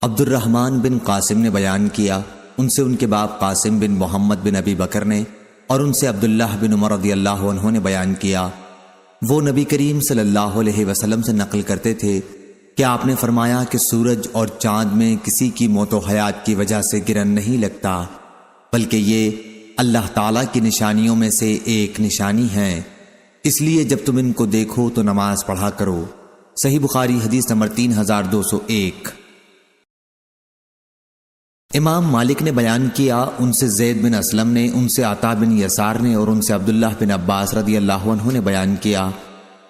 عبد الرحمن بن قاسم نے بیان کیا، ان سے ان کے باپ قاسم بن محمد بن ابی بکر نے، اور ان سے عبداللہ بن عمر رضی اللہ عنہ نے بیان کیا، وہ نبی کریم صلی اللہ علیہ وسلم سے نقل کرتے تھے کہ آپ نے فرمایا کہ سورج اور چاند میں کسی کی موت و حیات کی وجہ سے گرہن نہیں لگتا، بلکہ یہ اللہ تعالیٰ کی نشانیوں میں سے ایک نشانی ہے، اس لیے جب تم ان کو دیکھو تو نماز پڑھا کرو۔ صحیح بخاری حدیث نمبر 3201۔ امام مالک نے بیان کیا، ان سے زید بن اسلم نے، ان سے عطا بن یسار نے، اور ان سے عبداللہ بن عباس رضی اللہ عنہ نے بیان کیا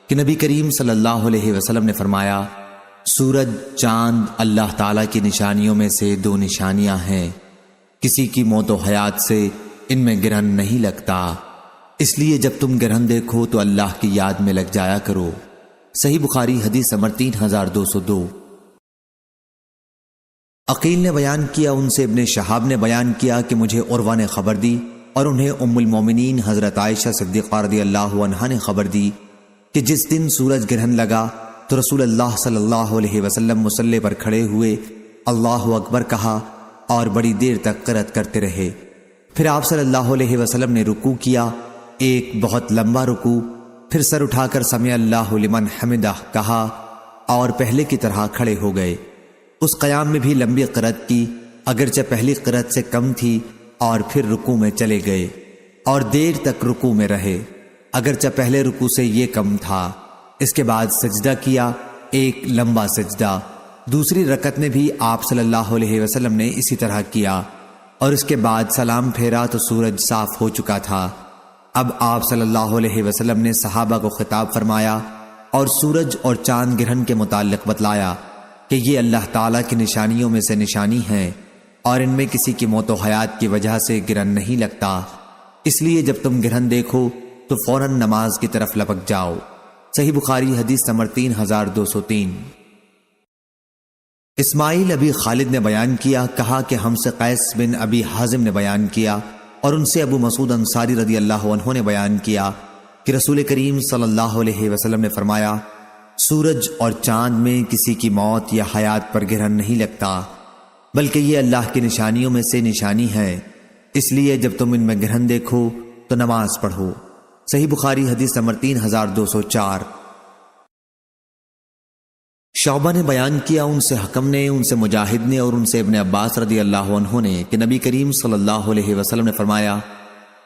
کہ نبی کریم صلی اللہ علیہ وسلم نے فرمایا، سورج چاند اللہ تعالیٰ کی نشانیوں میں سے 2 نشانیاں ہیں، کسی کی موت و حیات سے ان میں گرہن نہیں لگتا، اس لیے جب تم گرہن دیکھو تو اللہ کی یاد میں لگ جایا کرو۔ صحیح بخاری حدیث نمبر 3202۔ عقیل نے بیان کیا، ان سے ابن شہاب نے بیان کیا کہ مجھے عروہ نے خبر دی، اور انہیں ام المومنین حضرت عائشہ صدیقہ رضی اللہ عنہا نے خبر دی کہ جس دن سورج گرہن لگا تو رسول اللہ صلی اللہ علیہ وسلم مصلی پر کھڑے ہوئے اللہ اکبر کہا اور بڑی دیر تک قرأت کرتے رہے، پھر آپ صلی اللہ علیہ وسلم نے رکوع کیا، ایک بہت لمبا رکوع، پھر سر اٹھا کر سمع اللہ لمن حمدہ کہا اور پہلے کی طرح کھڑے ہو گئے۔ اس قیام میں بھی لمبی قرأت کی، اگرچہ پہلی قرأت سے کم تھی، اور پھر رکوع میں چلے گئے اور دیر تک رکوع میں رہے، اگرچہ پہلے رکوع سے یہ کم تھا۔ اس کے بعد سجدہ کیا، ایک لمبا سجدہ۔ دوسری رکعت میں بھی آپ صلی اللہ علیہ وسلم نے اسی طرح کیا، اور اس کے بعد سلام پھیرا تو سورج صاف ہو چکا تھا۔ اب آپ صلی اللہ علیہ وسلم نے صحابہ کو خطاب فرمایا اور سورج اور چاند گرہن کے متعلق بتلایا کہ یہ اللہ تعالیٰ کی نشانیوں میں سے نشانی ہیں، اور ان میں کسی کی موت و حیات کی وجہ سے گرہن نہیں لگتا، اس لیے جب تم گرہن دیکھو تو فوراً نماز کی طرف لپک جاؤ۔ صحیح بخاری حدیث نمبر 3203۔ اسماعیل ابی خالد نے بیان کیا، کہا کہ ہم سے قیس بن ابی حازم نے بیان کیا، اور ان سے ابو مسعود انصاری رضی اللہ عنہ نے بیان کیا کہ رسول کریم صلی اللہ علیہ وسلم نے فرمایا، سورج اور چاند میں کسی کی موت یا حیات پر گرہن نہیں لگتا، بلکہ یہ اللہ کی نشانیوں میں سے نشانی ہے، اس لیے جب تم ان میں گرہن دیکھو تو نماز پڑھو۔ صحیح بخاری حدیث نمبر 3204۔ شعبہ نے بیان کیا، ان سے حکم نے، ان سے مجاہد نے، اور ان سے ابن عباس رضی اللہ عنہ نے کہ نبی کریم صلی اللہ علیہ وسلم نے فرمایا،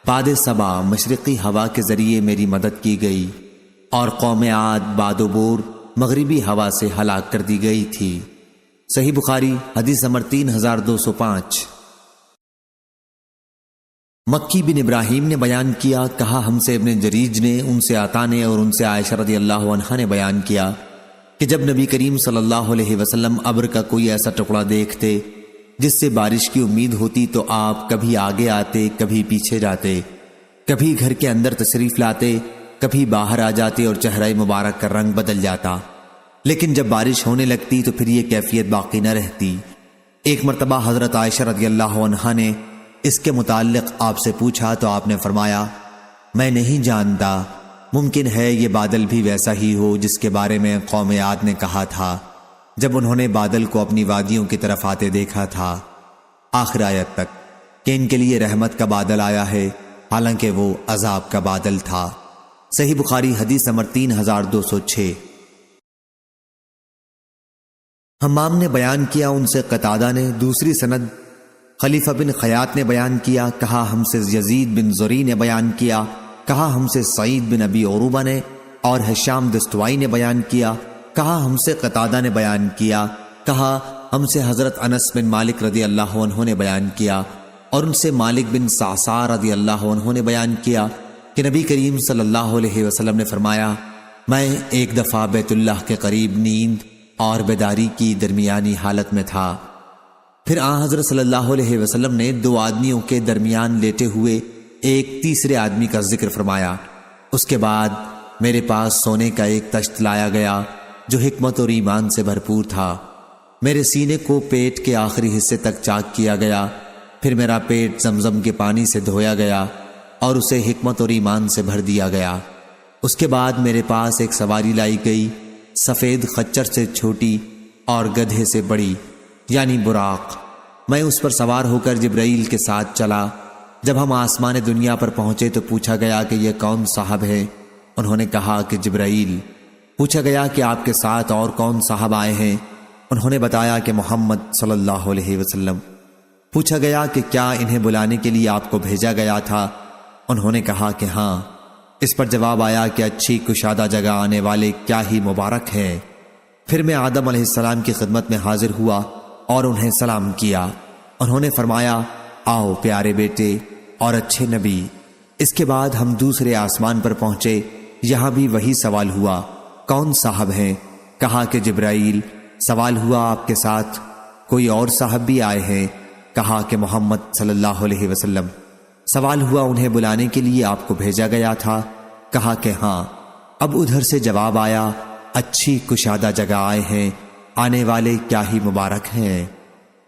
باد صبا مشرقی ہوا کے ذریعے میری مدد کی گئی، اور قوم عاد باد و بور مغربی ہوا سے ہلاک کر دی گئی تھی۔ صحیح بخاری حدیث نمبر 3205۔ مکی بن ابراہیم نے بیان کیا، کہا ہم سے ابن جریج نے، ان سے عطا نے، اور ان سے عائشہ رضی اللہ عنہا نے بیان کیا کہ جب نبی کریم صلی اللہ علیہ وسلم ابر کا کوئی ایسا ٹکڑا دیکھتے جس سے بارش کی امید ہوتی تو آپ کبھی آگے آتے، کبھی پیچھے جاتے، کبھی گھر کے اندر تشریف لاتے، کبھی باہر آ جاتے، اور چہرہ مبارک کا رنگ بدل جاتا، لیکن جب بارش ہونے لگتی تو پھر یہ کیفیت باقی نہ رہتی۔ ایک مرتبہ حضرت عائشہ رضی اللہ عنہا نے اس کے متعلق آپ سے پوچھا تو آپ نے فرمایا، میں نہیں جانتا، ممکن ہے یہ بادل بھی ویسا ہی ہو جس کے بارے میں قوم عاد نے کہا تھا جب انہوں نے بادل کو اپنی وادیوں کی طرف آتے دیکھا تھا، آخر آیت تک کہ ان کے لیے رحمت کا بادل آیا ہے، حالانکہ وہ عذاب کا بادل تھا۔ صحیح بخاری حدیث نمبر 3206۔ حمام نے بیان کیا، ان سے قتادہ نے، دوسری سند خلیفہ بن خیاط نے بیان کیا، کہا ہم سے یزید بن زری نے بیان کیا، کہا ہم سے سعید بن ابی عروبہ نے، اور ہشام دستوائی نے بیان کیا، کہا ہم سے قتادہ نے بیان کیا، کہا ہم سے حضرت انس بن مالک رضی اللہ عنہ نے بیان کیا، اور ان سے مالک بن صعصع رضی اللہ عنہ نے بیان کیا کہ نبی کریم صلی اللہ علیہ وسلم نے فرمایا، میں ایک دفعہ بیت اللہ کے قریب نیند اور بیداری کی درمیانی حالت میں تھا، پھر آن حضرت صلی اللہ علیہ وسلم نے 2 آدمیوں کے درمیان لیٹے ہوئے ایک تیسرے آدمی کا ذکر فرمایا، اس کے بعد میرے پاس سونے کا ایک تشت لایا گیا جو حکمت اور ایمان سے بھرپور تھا، میرے سینے کو پیٹ کے آخری حصے تک چاک کیا گیا، پھر میرا پیٹ زمزم کے پانی سے دھویا گیا اور اسے حکمت اور ایمان سے بھر دیا گیا، اس کے بعد میرے پاس ایک سواری لائی گئی، سفید خچر سے چھوٹی اور گدھے سے بڑی، یعنی براق۔ میں اس پر سوار ہو کر جبرائیل کے ساتھ چلا۔ جب ہم آسمان دنیا پر پہنچے تو پوچھا گیا کہ یہ کون صاحب ہے؟ انہوں نے کہا کہ جبرائیل۔ پوچھا گیا کہ آپ کے ساتھ اور کون صاحب آئے ہیں؟ انہوں نے بتایا کہ محمد صلی اللہ علیہ وسلم۔ پوچھا گیا کہ کیا انہیں بلانے کے لیے آپ کو بھیجا گیا تھا؟ انہوں نے کہا کہ ہاں۔ اس پر جواب آیا کہ اچھی کشادہ جگہ آنے والے کیا ہی مبارک ہیں۔ پھر میں آدم علیہ السلام کی خدمت میں حاضر ہوا اور انہیں سلام کیا۔ انہوں نے فرمایا آؤ پیارے بیٹے اور اچھے نبی۔ اس کے بعد ہم دوسرے آسمان پر پہنچے، یہاں بھی وہی سوال ہوا کون صاحب ہیں؟ کہا کہ جبرائیل۔ سوال ہوا آپ کے ساتھ کوئی اور صاحب بھی آئے ہیں؟ کہا کہ محمد صلی اللہ علیہ وسلم۔ سوال ہوا انہیں بلانے کے لیے آپ کو بھیجا گیا تھا؟ کہا کہ ہاں۔ اب ادھر سے جواب آیا اچھی کشادہ جگہ آئے ہیں، آنے والے کیا ہی مبارک ہیں۔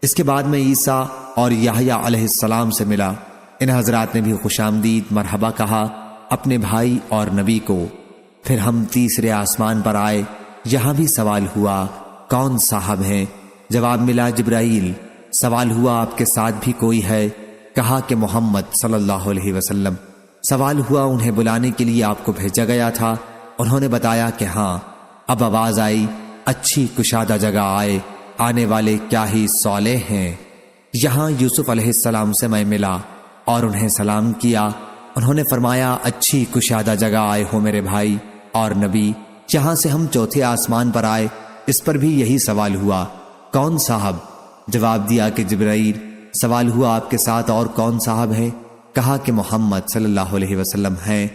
اس کے بعد میں عیسیٰ اور یحییٰ علیہ السلام سے ملا۔ ان حضرات نے بھی خوش آمدید مرحبا کہا اپنے بھائی اور نبی کو۔ پھر ہم تیسرے آسمان پر آئے، یہاں بھی سوال ہوا کون صاحب ہیں؟ جواب ملا جبرائیل۔ سوال ہوا آپ کے ساتھ بھی کوئی ہے؟ کہا کہ محمد صلی اللہ علیہ وسلم۔ سوال ہوا انہیں بلانے کے لیے آپ کو بھیجا گیا تھا؟ انہوں نے بتایا کہ ہاں۔ اب آواز آئی اچھی کشادہ جگہ آئے، آنے والے کیا ہی صالح ہیں۔ یہاں یوسف علیہ السلام سے میں ملا اور انہیں سلام کیا۔ انہوں نے فرمایا اچھی کشادہ جگہ آئے ہو میرے بھائی اور نبی۔ یہاں سے ہم چوتھے آسمان پر آئے، اس پر بھی یہی سوال ہوا کون صاحب؟ جواب دیا کہ جبرائیل۔ سوال ہوا آپ کے ساتھ اور کون صاحب ہے؟ کہا کہ محمد صلی اللہ علیہ وسلم ہیں۔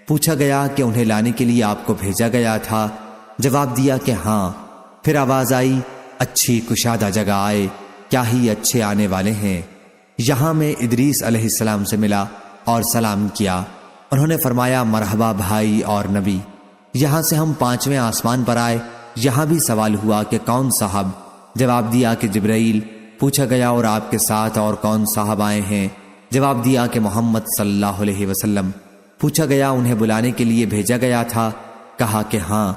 پوچھا گیا کہ انہیں لانے کے لیے آپ کو بھیجا گیا تھا؟ جواب دیا کہ ہاں۔ پھر آواز آئی اچھی کشادہ جگہ آئے، کیا ہی اچھے آنے والے ہیں۔ یہاں میں ادریس علیہ السلام سے ملا اور سلام کیا۔ انہوں نے فرمایا مرحبا بھائی اور نبی۔ یہاں سے ہم پانچویں آسمان پر آئے، یہاں بھی سوال ہوا کہ کون صاحب؟ جواب دیا کہ جبرائیل۔ پوچھا گیا اور آپ کے ساتھ اور کون صاحب آئے ہیں؟ جواب دیا کہ محمد صلی اللہ علیہ وسلم۔ پوچھا گیا انہیں بلانے کے لیے بھیجا گیا تھا؟ کہا کہ ہاں۔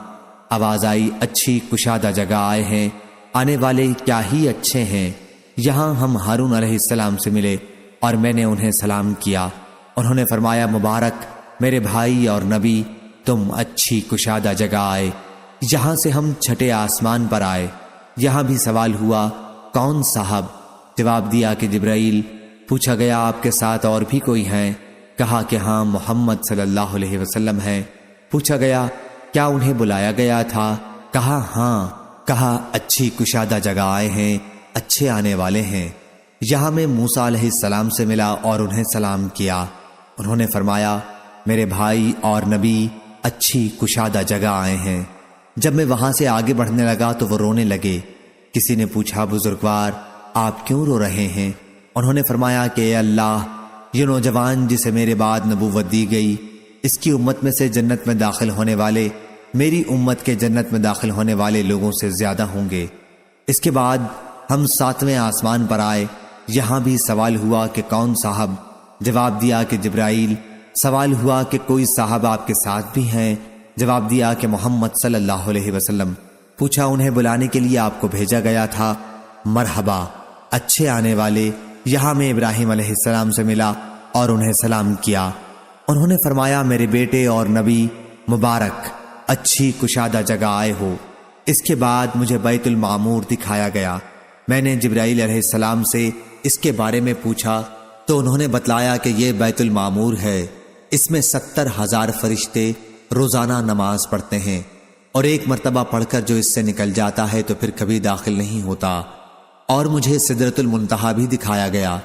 آواز آئی اچھی کشادہ جگہ آئے ہیں، آنے والے کیا ہی اچھے ہیں۔ یہاں ہم ہارون علیہ السلام سے ملے اور میں نے انہیں سلام کیا۔ انہوں نے فرمایا مبارک میرے بھائی اور نبی، تم اچھی کشادہ جگہ آئے۔ یہاں سے ہم چھٹے آسمان پر آئے، یہاں بھی سوال ہوا کون صاحب؟ جواب دیا کہ جبرائیل۔ پوچھا گیا آپ کے ساتھ اور بھی کوئی ہیں؟ کہا کہ ہاں محمد صلی اللہ علیہ وسلم ہیں۔ پوچھا گیا کیا انہیں بلایا گیا تھا؟ کہا ہاں۔ کہا اچھی کشادہ جگہ آئے ہیں، اچھے آنے والے ہیں۔ یہاں میں موسیٰ علیہ السلام سے ملا اور انہیں سلام کیا۔ انہوں نے فرمایا میرے بھائی اور نبی، اچھی کشادہ جگہ آئے ہیں۔ جب میں وہاں سے آگے بڑھنے لگا تو وہ رونے لگے۔ کسی نے پوچھا بزرگوار آپ کیوں رو رہے ہیں؟ انہوں نے فرمایا کہ اے اللہ، یہ نوجوان جسے میرے بعد نبوت دی گئی، اس کی امت میں سے جنت میں داخل ہونے والے میری امت کے جنت میں داخل ہونے والے لوگوں سے زیادہ ہوں گے۔ اس کے بعد ہم ساتویں آسمان پر آئے، یہاں بھی سوال ہوا کہ کون صاحب؟ جواب دیا کہ جبرائیل۔ سوال ہوا کہ کوئی صاحب آپ کے ساتھ بھی ہیں؟ جواب دیا کہ محمد صلی اللہ علیہ وسلم۔ پوچھا انہیں بلانے کے لیے آپ کو بھیجا گیا تھا؟ مرحبا اچھے آنے والے۔ یہاں میں ابراہیم علیہ السلام سے ملا اور انہیں سلام کیا۔ انہوں نے فرمایا میرے بیٹے اور نبی، مبارک اچھی کشادہ جگہ آئے ہو۔ اس کے بعد مجھے بیت المعمور دکھایا گیا۔ میں نے جبرائیل علیہ السلام سے اس کے بارے میں پوچھا تو انہوں نے بتلایا کہ یہ بیت المعمور ہے، اس میں 70,000 فرشتے روزانہ نماز پڑھتے ہیں، اور ایک مرتبہ پڑھ کر جو اس سے نکل جاتا ہے تو پھر کبھی داخل نہیں ہوتا۔ اور مجھے سدرۃ المنتہا بھی دکھایا گیا۔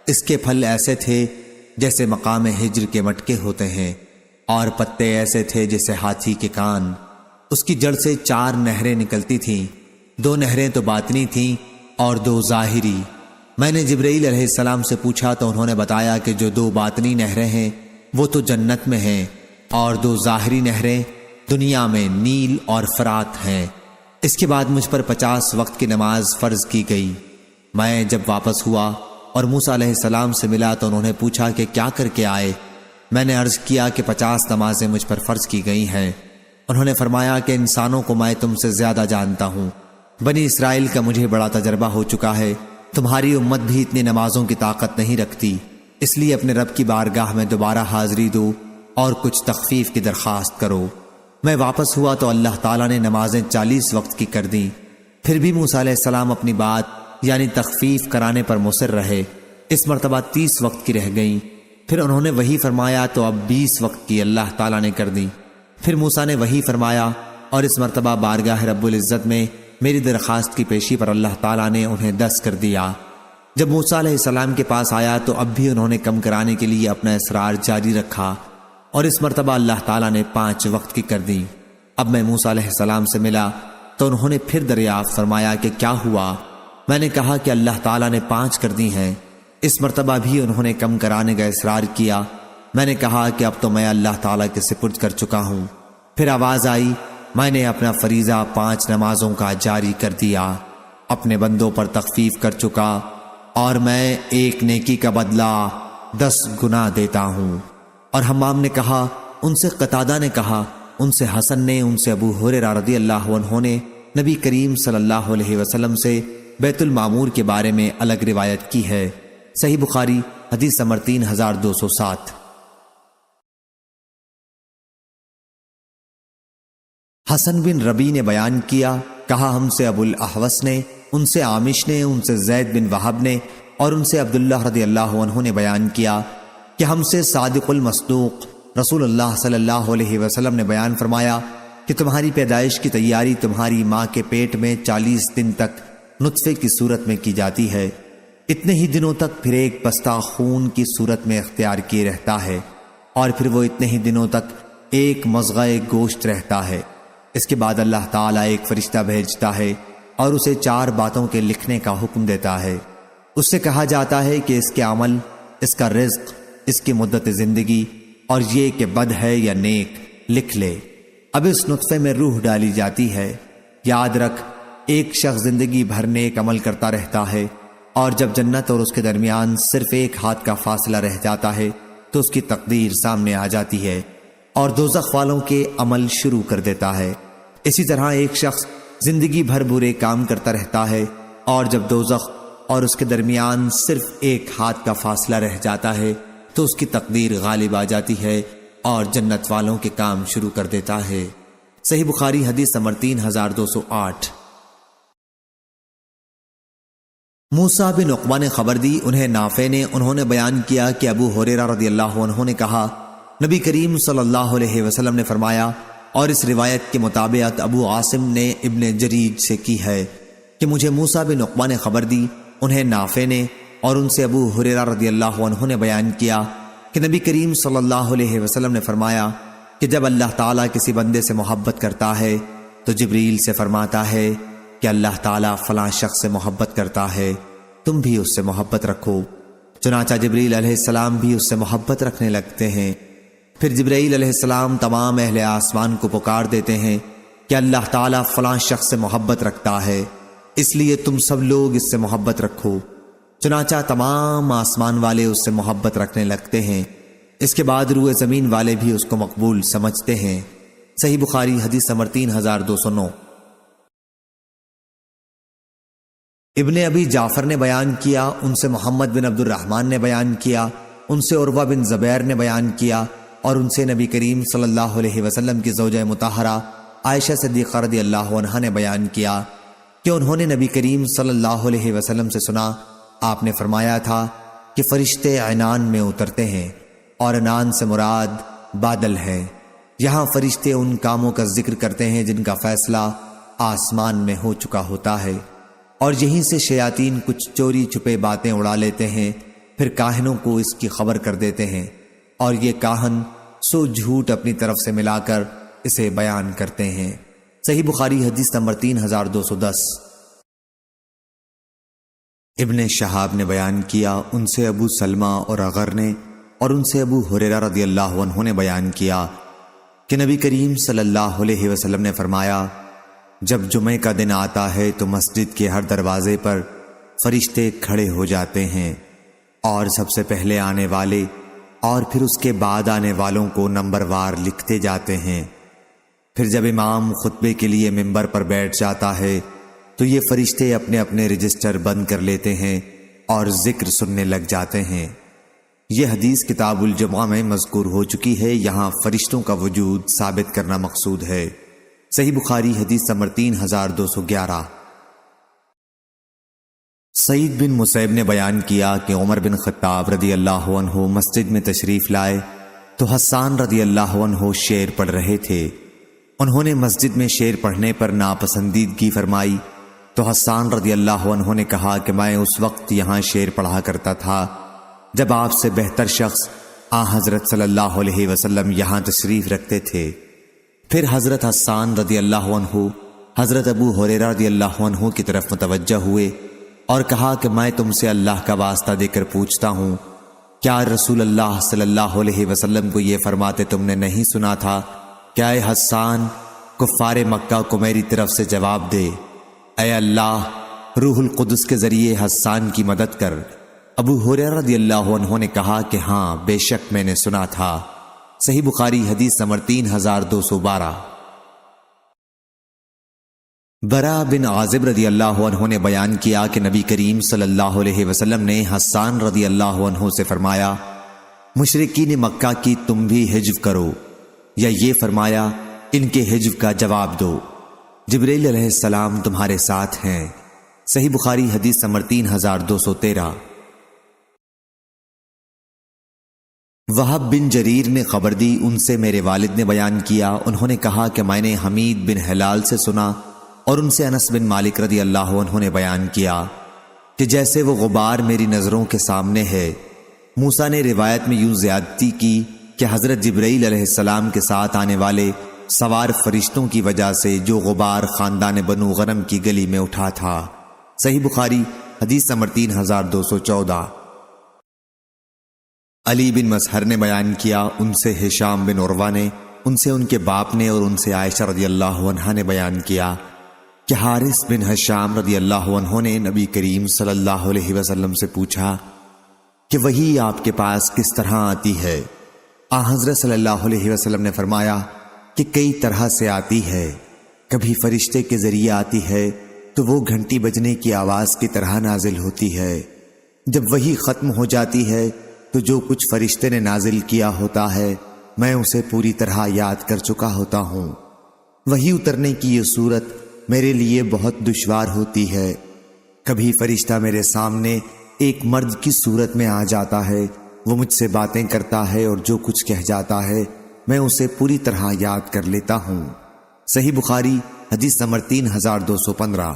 اس کے پھل ایسے تھے جیسے مقام ہجر کے مٹکے ہوتے ہیں، اور پتے ایسے تھے جیسے ہاتھی کے کان۔ اس کی جڑ سے 4 نہریں نکلتی تھیں، 2 نہریں تو باطنی تھیں اور 2 ظاہری۔ میں نے جبرائیل علیہ السلام سے پوچھا تو انہوں نے بتایا کہ جو 2 باطنی نہریں ہیں وہ تو جنت میں ہیں، اور 2 ظاہری نہریں دنیا میں نیل اور فرات ہیں۔ اس کے بعد مجھ پر 50 وقت کی نماز فرض کی گئی۔ میں جب واپس ہوا اور موسیٰ علیہ السلام سے ملا تو انہوں نے پوچھا کہ کیا کر کے آئے؟ میں نے عرض کیا کہ 50 نمازیں مجھ پر فرض کی گئی ہیں۔ انہوں نے فرمایا کہ انسانوں کو میں تم سے زیادہ جانتا ہوں، بنی اسرائیل کا مجھے بڑا تجربہ ہو چکا ہے، تمہاری امت بھی اتنی نمازوں کی طاقت نہیں رکھتی، اس لیے اپنے رب کی بارگاہ میں دوبارہ حاضری دو اور کچھ تخفیف کی درخواست کرو۔ میں واپس ہوا تو اللہ تعالیٰ نے نمازیں 40 وقت کی کر دیں۔ پھر بھی موسیٰ علیہ السلام اپنی بات یعنی تخفیف کرانے پر مصر رہے۔ اس مرتبہ 30 وقت کی رہ گئیں۔ پھر انہوں نے وہی فرمایا تو اب 20 وقت کی اللہ تعالیٰ نے کر دی۔ پھر موسیٰ نے وہی فرمایا اور اس مرتبہ بارگاہ رب العزت میں میری درخواست کی پیشی پر اللہ تعالیٰ نے انہیں 10 کر دیا۔ جب موسیٰ علیہ السلام کے پاس آیا تو اب بھی انہوں نے کم کرانے کے لیے اپنا اصرار جاری رکھا اور اس مرتبہ اللہ تعالیٰ نے 5 وقت کی کر دی۔ اب میں موسیٰ علیہ السلام سے ملا تو انہوں نے پھر دریافت فرمایا کہ کیا ہوا؟ میں نے کہا کہ اللہ تعالیٰ نے 5 کر دی ہیں۔ اس مرتبہ بھی انہوں نے کم کرانے کا اصرار کیا۔ میں نے کہا کہ اب تو میں اللہ تعالیٰ کے سپرد کر چکا ہوں۔ پھر آواز آئی، میں نے اپنا فریضہ 5 نمازوں کا جاری کر دیا، اپنے بندوں پر تخفیف کر چکا، اور میں ایک نیکی کا بدلہ 10 گنا دیتا ہوں۔ اور حمام نے کہا، ان سے قتادہ نے کہا، ان سے حسن نے، ان سے ابو ہریرہ رضی اللہ عنہ نے نبی کریم صلی اللہ علیہ وسلم سے بیت المعمور کے بارے میں الگ روایت کی ہے۔ صحیح بخاری حدیث نمبر 3207۔ حسن بن ربیع نے بیان کیا، کہا ہم سے ابو الاحوص نے، ان سے عامش نے، ان سے زید بن وہب نے اور ان سے عبداللہ رضی اللہ عنہ نے بیان کیا کہ ہم سے صادق المصدوق رسول اللہ صلی اللہ علیہ وسلم نے بیان فرمایا کہ تمہاری پیدائش کی تیاری تمہاری ماں کے پیٹ میں 40 دن تک نطفے کی صورت میں کی جاتی ہے، اتنے ہی دنوں تک پھر ایک بستہ خون کی صورت میں اختیار کیے رہتا ہے، اور پھر وہ اتنے ہی دنوں تک ایک مضغہ گوشت رہتا ہے۔ اس کے بعد اللہ تعالیٰ ایک فرشتہ بھیجتا ہے اور اسے 4 باتوں کے لکھنے کا حکم دیتا ہے۔ اس سے کہا جاتا ہے کہ اس کے عمل، اس کا رزق، اس کی مدت زندگی اور یہ کہ بد ہے یا نیک لکھ لے۔ اب اس نطفے میں روح ڈالی جاتی ہے۔ یاد رکھ، ایک شخص زندگی بھر نیک عمل کرتا رہتا ہے، اور جب جنت اور اس کے درمیان صرف ایک ہاتھ کا فاصلہ رہ جاتا ہے تو اس کی تقدیر سامنے آ جاتی ہے اور دوزخ والوں کے عمل شروع کر دیتا ہے۔ اسی طرح ایک شخص زندگی بھر برے کام کرتا رہتا ہے، اور جب دوزخ اور اس کے درمیان صرف ایک ہاتھ کا فاصلہ رہ جاتا ہے تو اس کی تقدیر غالب آ جاتی ہے اور جنت والوں کے کام شروع کر دیتا ہے۔ صحیح بخاری حدیث نمبر 3208۔ موسیٰ بن عقبہ نے خبر دی، انہیں نافع نے، انہوں نے بیان کیا کہ ابو ہریرہ رضی اللہ عنہ نے کہا، نبی کریم صلی اللہ علیہ وسلم نے فرمایا، اور اس روایت کے مطابق ابو عاصم نے ابن جریج سے کی ہے کہ مجھے موسیٰ بن عقبہ نے خبر دی، انہیں نافع نے، اور ان سے ابو ہریرہ رضی اللہ عنہ نے بیان کیا کہ نبی کریم صلی اللہ علیہ وسلم نے فرمایا کہ جب اللہ تعالیٰ کسی بندے سے محبت کرتا ہے تو جبریل سے فرماتا ہے کہ اللہ تعالیٰ فلاں شخص سے محبت کرتا ہے، تم بھی اس سے محبت رکھو۔ چنانچہ جبریل علیہ السلام بھی اس سے محبت رکھنے لگتے ہیں۔ پھر جبرائیل علیہ السلام تمام اہل آسمان کو پکار دیتے ہیں کہ اللہ تعالیٰ فلاں شخص سے محبت رکھتا ہے، اس لیے تم سب لوگ اس سے محبت رکھو۔ چنانچہ تمام آسمان والے اس سے محبت رکھنے لگتے ہیں۔ اس کے بعد روئے زمین والے بھی اس کو مقبول سمجھتے ہیں۔ صحیح بخاری حدیث نمبر 3209۔ ابن ابی جعفر نے بیان کیا، ان سے محمد بن عبد الرحمن نے بیان کیا، ان سے عروہ بن زبیر نے بیان کیا، اور ان سے نبی کریم صلی اللہ علیہ وسلم کی زوجہ مطہرہ عائشہ صدیقہ رضی اللہ عنہا نے بیان کیا کہ انہوں نے نبی کریم صلی اللہ علیہ وسلم سے سنا، آپ نے فرمایا تھا کہ فرشتے عنان میں اترتے ہیں، اور عنان سے مراد بادل ہے۔ یہاں فرشتے ان کاموں کا ذکر کرتے ہیں جن کا فیصلہ آسمان میں ہو چکا ہوتا ہے، اور یہیں سے شیاطین کچھ چوری چھپے باتیں اڑا لیتے ہیں، پھر کاہنوں کو اس کی خبر کر دیتے ہیں، اور یہ کاہن سو جھوٹ اپنی طرف سے ملا کر اسے بیان کرتے ہیں۔ صحیح بخاری حدیث نمبر 3210۔ ابن شہاب نے بیان کیا، ان سے ابو سلمہ اور اغر نے، اور ان سے ابو ہریرہ رضی اللہ عنہ نے بیان کیا کہ نبی کریم صلی اللہ علیہ وسلم نے فرمایا، جب جمعے کا دن آتا ہے تو مسجد کے ہر دروازے پر فرشتے کھڑے ہو جاتے ہیں، اور سب سے پہلے آنے والے اور پھر اس کے بعد آنے والوں کو نمبر وار لکھتے جاتے ہیں۔ پھر جب امام خطبے کے لیے ممبر پر بیٹھ جاتا ہے تو یہ فرشتے اپنے اپنے رجسٹر بند کر لیتے ہیں اور ذکر سننے لگ جاتے ہیں۔ یہ حدیث کتاب الجمعہ میں مذکور ہو چکی ہے، یہاں فرشتوں کا وجود ثابت کرنا مقصود ہے۔ صحیح بخاری حدیث نمبر 3211۔ سعید بن مسیب نے بیان کیا کہ عمر بن خطاب رضی اللہ عنہ مسجد میں تشریف لائے تو حسان رضی اللہ عنہ شعر پڑھ رہے تھے۔ انہوں نے مسجد میں شعر پڑھنے پر ناپسندیدگی فرمائی تو حسان رضی اللہ عنہ نے کہا کہ میں اس وقت یہاں شعر پڑھا کرتا تھا جب آپ سے بہتر شخص حضرت صلی اللہ علیہ وسلم یہاں تشریف رکھتے تھے۔ پھر حضرت حسان رضی اللہ عنہ حضرت ابو ہریرہ رضی اللہ عنہ کی طرف متوجہ ہوئے اور کہا کہ میں تم سے اللہ کا واسطہ دے کر پوچھتا ہوں، کیا رسول اللہ صلی اللہ علیہ وسلم کو یہ فرماتے تم نے نہیں سنا تھا؟ کیا اے حسان، کفار مکہ کو میری طرف سے جواب دے، اے اللہ روح القدس کے ذریعے حسان کی مدد کر۔ ابو ہریرہ رضی اللہ عنہ نے کہا کہ ہاں بے شک میں نے سنا تھا۔ صحیح بخاری حدیث نمبر 3212۔ برا بن عازب رضی اللہ عنہ نے بیان کیا کہ نبی کریم صلی اللہ علیہ وسلم نے حسان رضی اللہ عنہ سے فرمایا، مشرکین مکہ کی تم بھی حجو کرو، یا یہ فرمایا ان کے حجو کا جواب دو، جبرائیل علیہ السلام تمہارے ساتھ ہیں۔ صحیح بخاری حدیث نمبر 3213۔ وہب بن جریر نے خبر دی، ان سے میرے والد نے بیان کیا، انہوں نے کہا کہ میں نے حمید بن حلال سے سنا اور ان سے انس بن مالک رضی اللہ عنہ نے بیان کیا کہ جیسے وہ غبار میری نظروں کے سامنے ہے۔ موسیٰ نے روایت میں یوں زیادتی کی کہ حضرت جبرائیل علیہ السلام کے ساتھ آنے والے سوار فرشتوں کی وجہ سے جو غبار خاندان بنو غنم کی گلی میں اٹھا تھا۔ صحیح بخاری حدیث نمبر 3214۔ علی بن مسہر نے بیان کیا، ان سے ہشام بن عروہ نے، ان سے ان کے باپ نے اور ان سے عائشہ رضی اللہ عنہا نے بیان کیا کہ حارث بن ہشام رضی اللہ عنہ نے نبی کریم صلی اللہ علیہ وسلم سے پوچھا کہ وحی آپ کے پاس کس طرح آتی ہے؟ حضرت صلی اللہ علیہ وسلم نے فرمایا کہ کئی طرح سے آتی ہے، کبھی فرشتے کے ذریعے آتی ہے تو وہ گھنٹی بجنے کی آواز کی طرح نازل ہوتی ہے، جب وحی ختم ہو جاتی ہے تو جو کچھ فرشتے نے نازل کیا ہوتا ہے میں اسے پوری طرح یاد کر چکا ہوتا ہوں۔ وحی اترنے کی یہ صورت میرے لیے بہت دشوار ہوتی ہے، کبھی فرشتہ میرے سامنے ایک مرد کی صورت میں آ جاتا ہے، وہ مجھ سے باتیں کرتا ہے اور جو کچھ کہہ جاتا ہے میں اسے پوری طرح یاد کر لیتا ہوں۔ صحیح بخاری حدیث نمبر 3215۔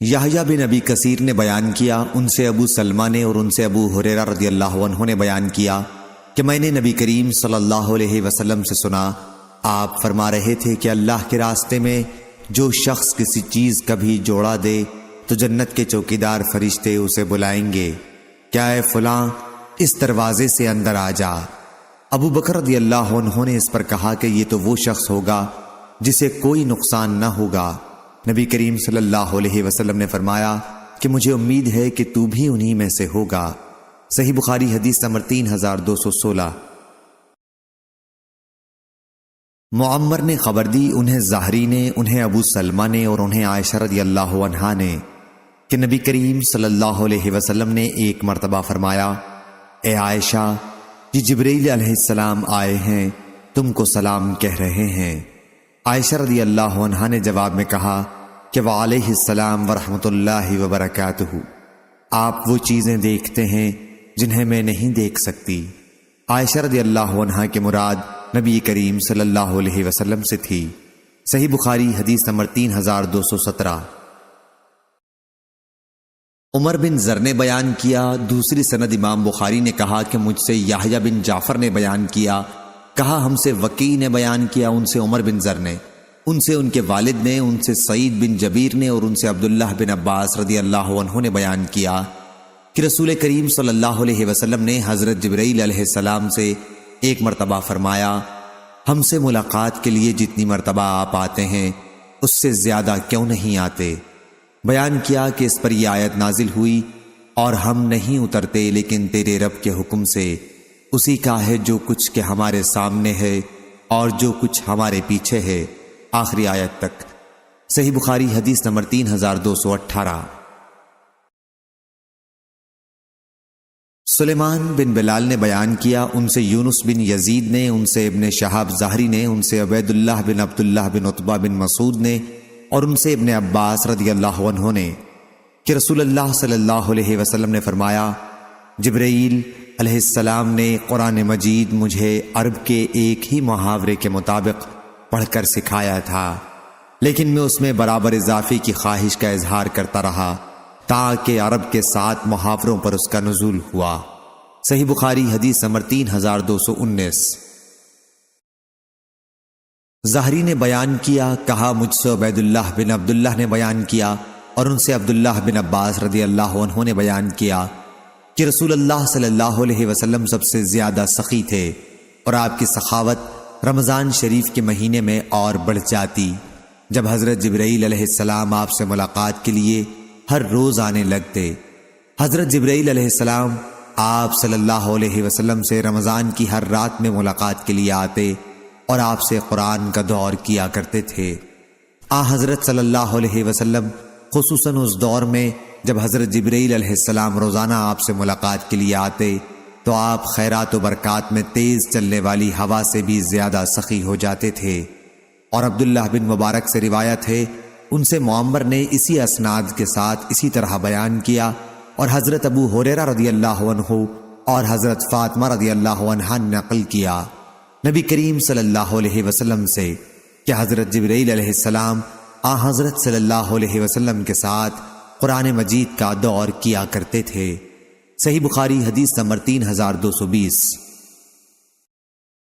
یحییٰ بن ابی کثیر نے بیان کیا، ان سے ابو سلمہ نے اور ان سے ابو ہریرہ رضی اللہ عنہ نے بیان کیا کہ میں نے نبی کریم صلی اللہ علیہ وسلم سے سنا، آپ فرما رہے تھے کہ اللہ کے راستے میں جو شخص کسی چیز کا بھی جوڑا دے تو جنت کے چوکیدار فرشتے اسے بلائیں گے، کیا اے فلاں اس دروازے سے اندر آ جا۔ ابو بکر رضی اللہ عنہ نے اس پر کہا کہ یہ تو وہ شخص ہوگا جسے کوئی نقصان نہ ہوگا۔ نبی کریم صلی اللہ علیہ وسلم نے فرمایا کہ مجھے امید ہے کہ تو بھی انہی میں سے ہوگا۔ صحیح بخاری حدیث نمبر 3216۔ معمر نے خبر دی، انہیں زہری نے، انہیں ابو سلمہ نے اور انہیں عائشہ رضی اللہ عنہا نے کہ نبی کریم صلی اللہ علیہ وسلم نے ایک مرتبہ فرمایا، اے عائشہ، یہ جبرائیل علیہ السلام آئے ہیں، تم کو سلام کہہ رہے ہیں۔ عائشہ رضی اللہ عنہا نے جواب میں کہا کہ وعلیہ السلام ورحمۃ اللہ وبرکاتہ، آپ وہ چیزیں دیکھتے ہیں جنہیں میں نہیں دیکھ سکتی۔ عائشہ رضی اللہ عنہا کے مراد نبی کریم صلی اللہ علیہ وسلم سے تھی۔ صحیح بخاری حدیث نمبر 3217۔ عمر بن زر نے بیان کیا، دوسری سند امام بخاری نے کہا کہ مجھ سے یحییٰ بن جعفر نے بیان کیا، کہا ہم سے وکیع نے بیان کیا، ان سے عمر بن زر نے، ان سے ان کے والد نے، ان سے سعید بن جبیر نے اور ان سے عبداللہ بن عباس رضی اللہ عنہ نے بیان کیا کہ رسول کریم صلی اللہ علیہ وسلم نے حضرت جبرائیل علیہ السلام سے ایک مرتبہ فرمایا، ہم سے ملاقات کے لیے جتنی مرتبہ آپ آتے ہیں اس سے زیادہ کیوں نہیں آتے؟ بیان کیا کہ اس پر یہ آیت نازل ہوئی، اور ہم نہیں اترتے لیکن تیرے رب کے حکم سے، اسی کا ہے جو کچھ کہ ہمارے سامنے ہے اور جو کچھ ہمارے پیچھے ہے، آخری آیت تک۔ صحیح بخاری حدیث نمبر 3218۔ سلیمان بن بلال نے بیان کیا، ان سے یونس بن یزید نے، ان سے ابن شہاب زہری نے، ان سے عبید اللہ بن عبداللہ بن عتبہ بن مسعود نے، اور ان سے ابن عباس رضی اللہ عنہ نے کہ رسول اللہ صلی اللہ علیہ وسلم نے فرمایا، جبرائیل علیہ السلام نے قرآن مجید مجھے عرب کے ایک ہی محاورے کے مطابق پڑھ کر سکھایا تھا، لیکن میں اس میں برابر اضافے کی خواہش کا اظہار کرتا رہا تاکہ عرب کے 7 محاوروں پر اس کا نزول ہوا۔ صحیح بخاری حدیث نمبر 3219۔ زہری نے بیان کیا، کہا مجھ سے عبید اللہ بن عبداللہ نے بیان کیا، اور ان سے عبداللہ بن عباس رضی اللہ عنہ نے بیان کیا کہ رسول اللہ صلی اللہ علیہ وسلم سب سے زیادہ سخی تھے، اور آپ کی سخاوت رمضان شریف کے مہینے میں اور بڑھ جاتی، جب حضرت جبرائیل علیہ السلام آپ سے ملاقات کے لیے ہر روز آنے لگتے۔ حضرت جبرائیل علیہ السلام آپ صلی اللہ علیہ وسلم سے رمضان کی ہر رات میں ملاقات کے لیے آتے اور آپ سے قرآن کا دور کیا کرتے تھے۔ حضرت صلی اللہ علیہ وسلم خصوصاً اس دور میں جب حضرت جبرائیل علیہ السلام روزانہ آپ سے ملاقات کے لیے آتے تو آپ خیرات و برکات میں تیز چلنے والی ہوا سے بھی زیادہ سخی ہو جاتے تھے۔ اور عبداللہ بن مبارک سے روایت ہے، ان سے معمر نے اسی اسناد کے ساتھ اسی طرح بیان کیا، اور حضرت ابو ہریرہ رضی اللہ عنہ اور حضرت فاطمہ رضی اللہ عنہا نقل کیا نبی کریم صلی اللہ علیہ وسلم سے کہ حضرت جبرائیل علیہ السلام حضرت صلی اللہ علیہ وسلم کے ساتھ قرآن مجید کا دور کیا کرتے تھے۔ صحیح بخاری حدیث نمبر 3220۔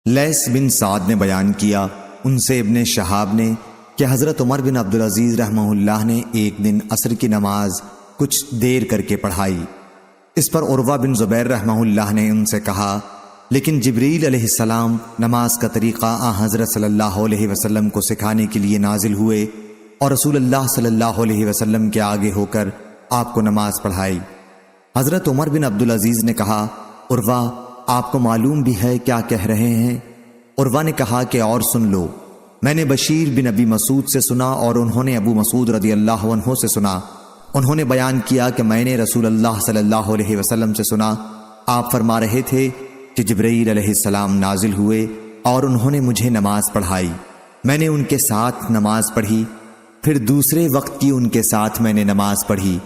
لیث بن سعد نے بیان کیا، ان سے ابن شہاب نے کہ حضرت عمر بن عبدالعزیز رحمہ اللہ نے ایک دن عصر کی نماز کچھ دیر کر کے پڑھائی۔ اس پر عروہ بن زبیر رحمہ اللہ نے ان سے کہا، لیکن جبرائیل علیہ السلام نماز کا طریقہ حضرت صلی اللہ علیہ وسلم کو سکھانے کے لیے نازل ہوئے اور رسول اللہ صلی اللہ علیہ وسلم کے آگے ہو کر آپ کو نماز پڑھائی۔ حضرت عمر بن عبدالعزیز نے کہا، عروہ آپ کو معلوم بھی ہے کیا کہہ رہے ہیں؟ عروہ نے کہا کہ اور سن لو، میں نے بشیر بن ابی مسعود سے سنا اور انہوں نے ابو مسعود رضی اللہ عنہ سے سنا۔ انہوں نے بیان کیا کہ میں نے رسول اللہ صلی اللہ علیہ وسلم سے سنا، آپ فرما رہے تھے کہ جبرائیل علیہ السلام نازل ہوئے اور انہوں نے مجھے نماز پڑھائی، میں نے ان کے ساتھ نماز پڑھی، پھر دوسرے وقت کی ان کے ساتھ میں نے نماز پڑھی،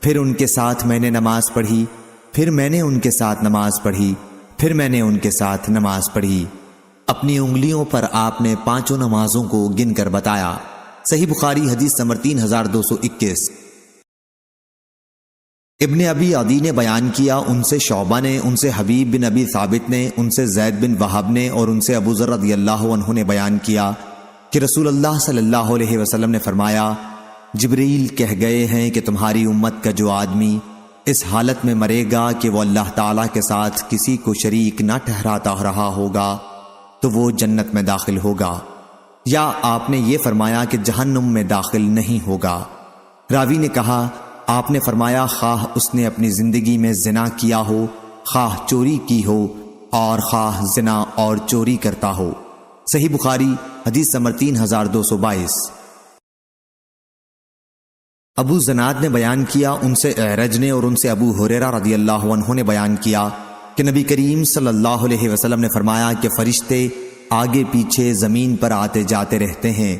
پھر ان کے ساتھ میں نے نماز پڑھی، پھر میں نے ان کے ساتھ نماز پڑھی، پھر میں نے ان کے ساتھ نماز پڑھی۔ اپنی انگلیوں پر آپ نے 5 نمازوں کو گن کر بتایا۔ صحیح بخاری حدیث نمبر 3221۔ ابن ابی عدی نے بیان کیا، ان سے شعبہ نے، ان سے حبیب بن ابی ثابت نے، ان سے زید بن وہب نے، اور ان سے ابو ذر رضی اللہ عنہ نے بیان کیا کہ رسول اللہ صلی اللہ علیہ وسلم نے فرمایا، جبرائیل کہہ گئے ہیں کہ تمہاری امت کا جو آدمی اس حالت میں مرے گا کہ وہ اللہ تعالیٰ کے ساتھ کسی کو شریک نہ ٹھہراتا رہا ہوگا تو وہ جنت میں داخل ہوگا، یا آپ نے یہ فرمایا کہ جہنم میں داخل نہیں ہوگا۔ راوی نے کہا، آپ نے فرمایا خواہ اس نے اپنی زندگی میں زنا کیا ہو، خواہ چوری کی ہو، اور خواہ زنا اور چوری کرتا ہو۔ صحیح بخاری حدیث نمبر 3222۔ ابو زناد نے بیان کیا، ان سے اعرج نے اور ان سے ابو ہریرہ رضی اللہ عنہ نے بیان کیا کہ نبی کریم صلی اللہ علیہ وسلم نے فرمایا کہ فرشتے آگے پیچھے زمین پر آتے جاتے رہتے ہیں،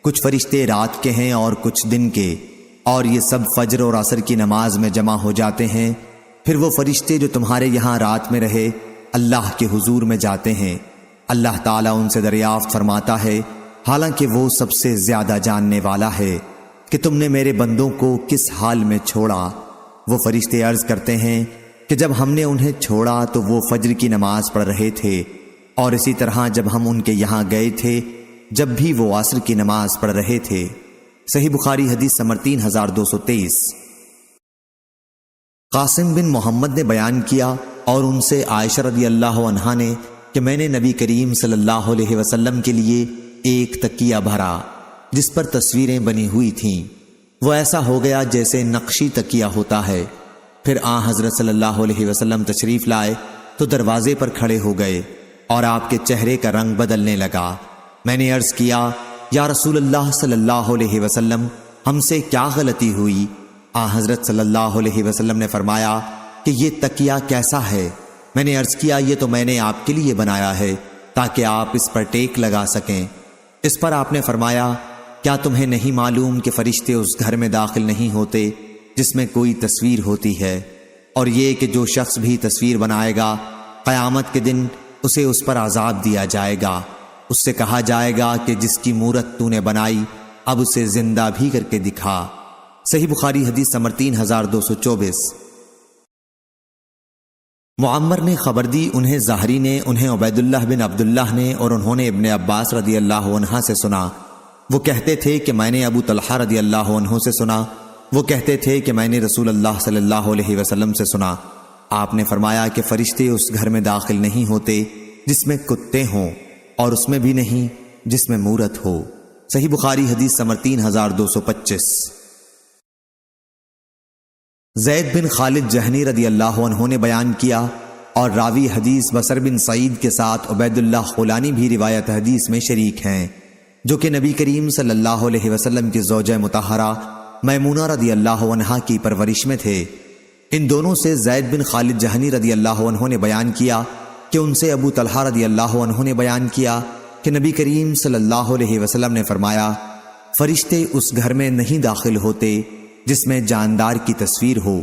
کچھ فرشتے رات کے ہیں اور کچھ دن کے، اور یہ سب فجر اور عصر کی نماز میں جمع ہو جاتے ہیں۔ پھر وہ فرشتے جو تمہارے یہاں رات میں رہے اللہ کے حضور میں جاتے ہیں، اللہ تعالیٰ ان سے دریافت فرماتا ہے، حالانکہ وہ سب سے زیادہ جاننے والا ہے، کہ تم نے میرے بندوں کو کس حال میں چھوڑا؟ وہ فرشتے عرض کرتے ہیں کہ جب ہم نے انہیں چھوڑا تو وہ فجر کی نماز پڑھ رہے تھے، اور اسی طرح جب ہم ان کے یہاں گئے تھے جب بھی وہ عصر کی نماز پڑھ رہے تھے۔ صحیح بخاری حدیث نمبر 3223۔ قاسم بن محمد نے بیان کیا اور ان سے عائشہ رضی اللہ عنہا نے کہ میں نے نبی کریم صلی اللہ علیہ وسلم کے لیے ایک تکیہ بھرا جس پر تصویریں بنی ہوئی تھیں، وہ ایسا ہو گیا جیسے نقشی تکیہ ہوتا ہے۔ پھر حضرت صلی اللہ علیہ وسلم تشریف لائے تو دروازے پر کھڑے ہو گئے اور آپ کے چہرے کا رنگ بدلنے لگا۔ میں نے عرض کیا یا رسول اللہ صلی اللہ علیہ وسلم، ہم سے کیا غلطی ہوئی؟ حضرت صلی اللہ علیہ وسلم نے فرمایا کہ یہ تکیہ کیسا ہے؟ میں نے عرض کیا یہ تو میں نے آپ کے لیے بنایا ہے تاکہ آپ اس پر ٹیک لگا سکیں۔ اس پر آپ نے فرمایا کیا تمہیں نہیں معلوم کہ فرشتے اس گھر میں داخل نہیں ہوتے جس میں کوئی تصویر ہوتی ہے، اور یہ کہ جو شخص بھی تصویر بنائے گا قیامت کے دن اسے اس پر عذاب دیا جائے گا۔ اس سے کہا جائے گا کہ جس کی مورت تو نے بنائی اب اسے زندہ بھی کر کے دکھا۔ صحیح بخاری حدیث نمبر 3224۔ معمر نے خبر دی، انہیں زہری نے، انہیں عبید اللہ بن عبداللہ نے، اور انہوں نے ابن عباس رضی اللہ عنہ سے سنا۔ وہ کہتے تھے کہ میں نے ابو طلحہ رضی اللہ عنہ سے سنا۔ وہ کہتے تھے کہ میں نے رسول اللہ صلی اللہ علیہ وسلم سے سنا۔ آپ نے فرمایا کہ فرشتے اس گھر میں داخل نہیں ہوتے جس میں کتے ہوں، اور اس میں بھی نہیں جس میں مورت ہو۔ صحیح بخاری حدیث نمبر 3225۔ زید بن خالد جہنی رضی اللہ عنہ نے بیان کیا، اور راوی حدیث بصر بن سعید کے ساتھ عبید اللہ خولانی بھی روایت حدیث میں شریک ہیں، جو کہ نبی کریم صلی اللہ علیہ وسلم کی زوجہ مطہرہ میمونہ رضی اللہ عنہا کی پرورش میں تھے۔ ان دونوں سے زید بن خالد جہنی رضی اللہ عنہ نے بیان کیا کہ ان سے ابو طلحہ رضی اللہ عنہ نے بیان کیا کہ نبی کریم صلی اللہ علیہ وسلم نے فرمایا فرشتے اس گھر میں نہیں داخل ہوتے جس میں جاندار کی تصویر ہو۔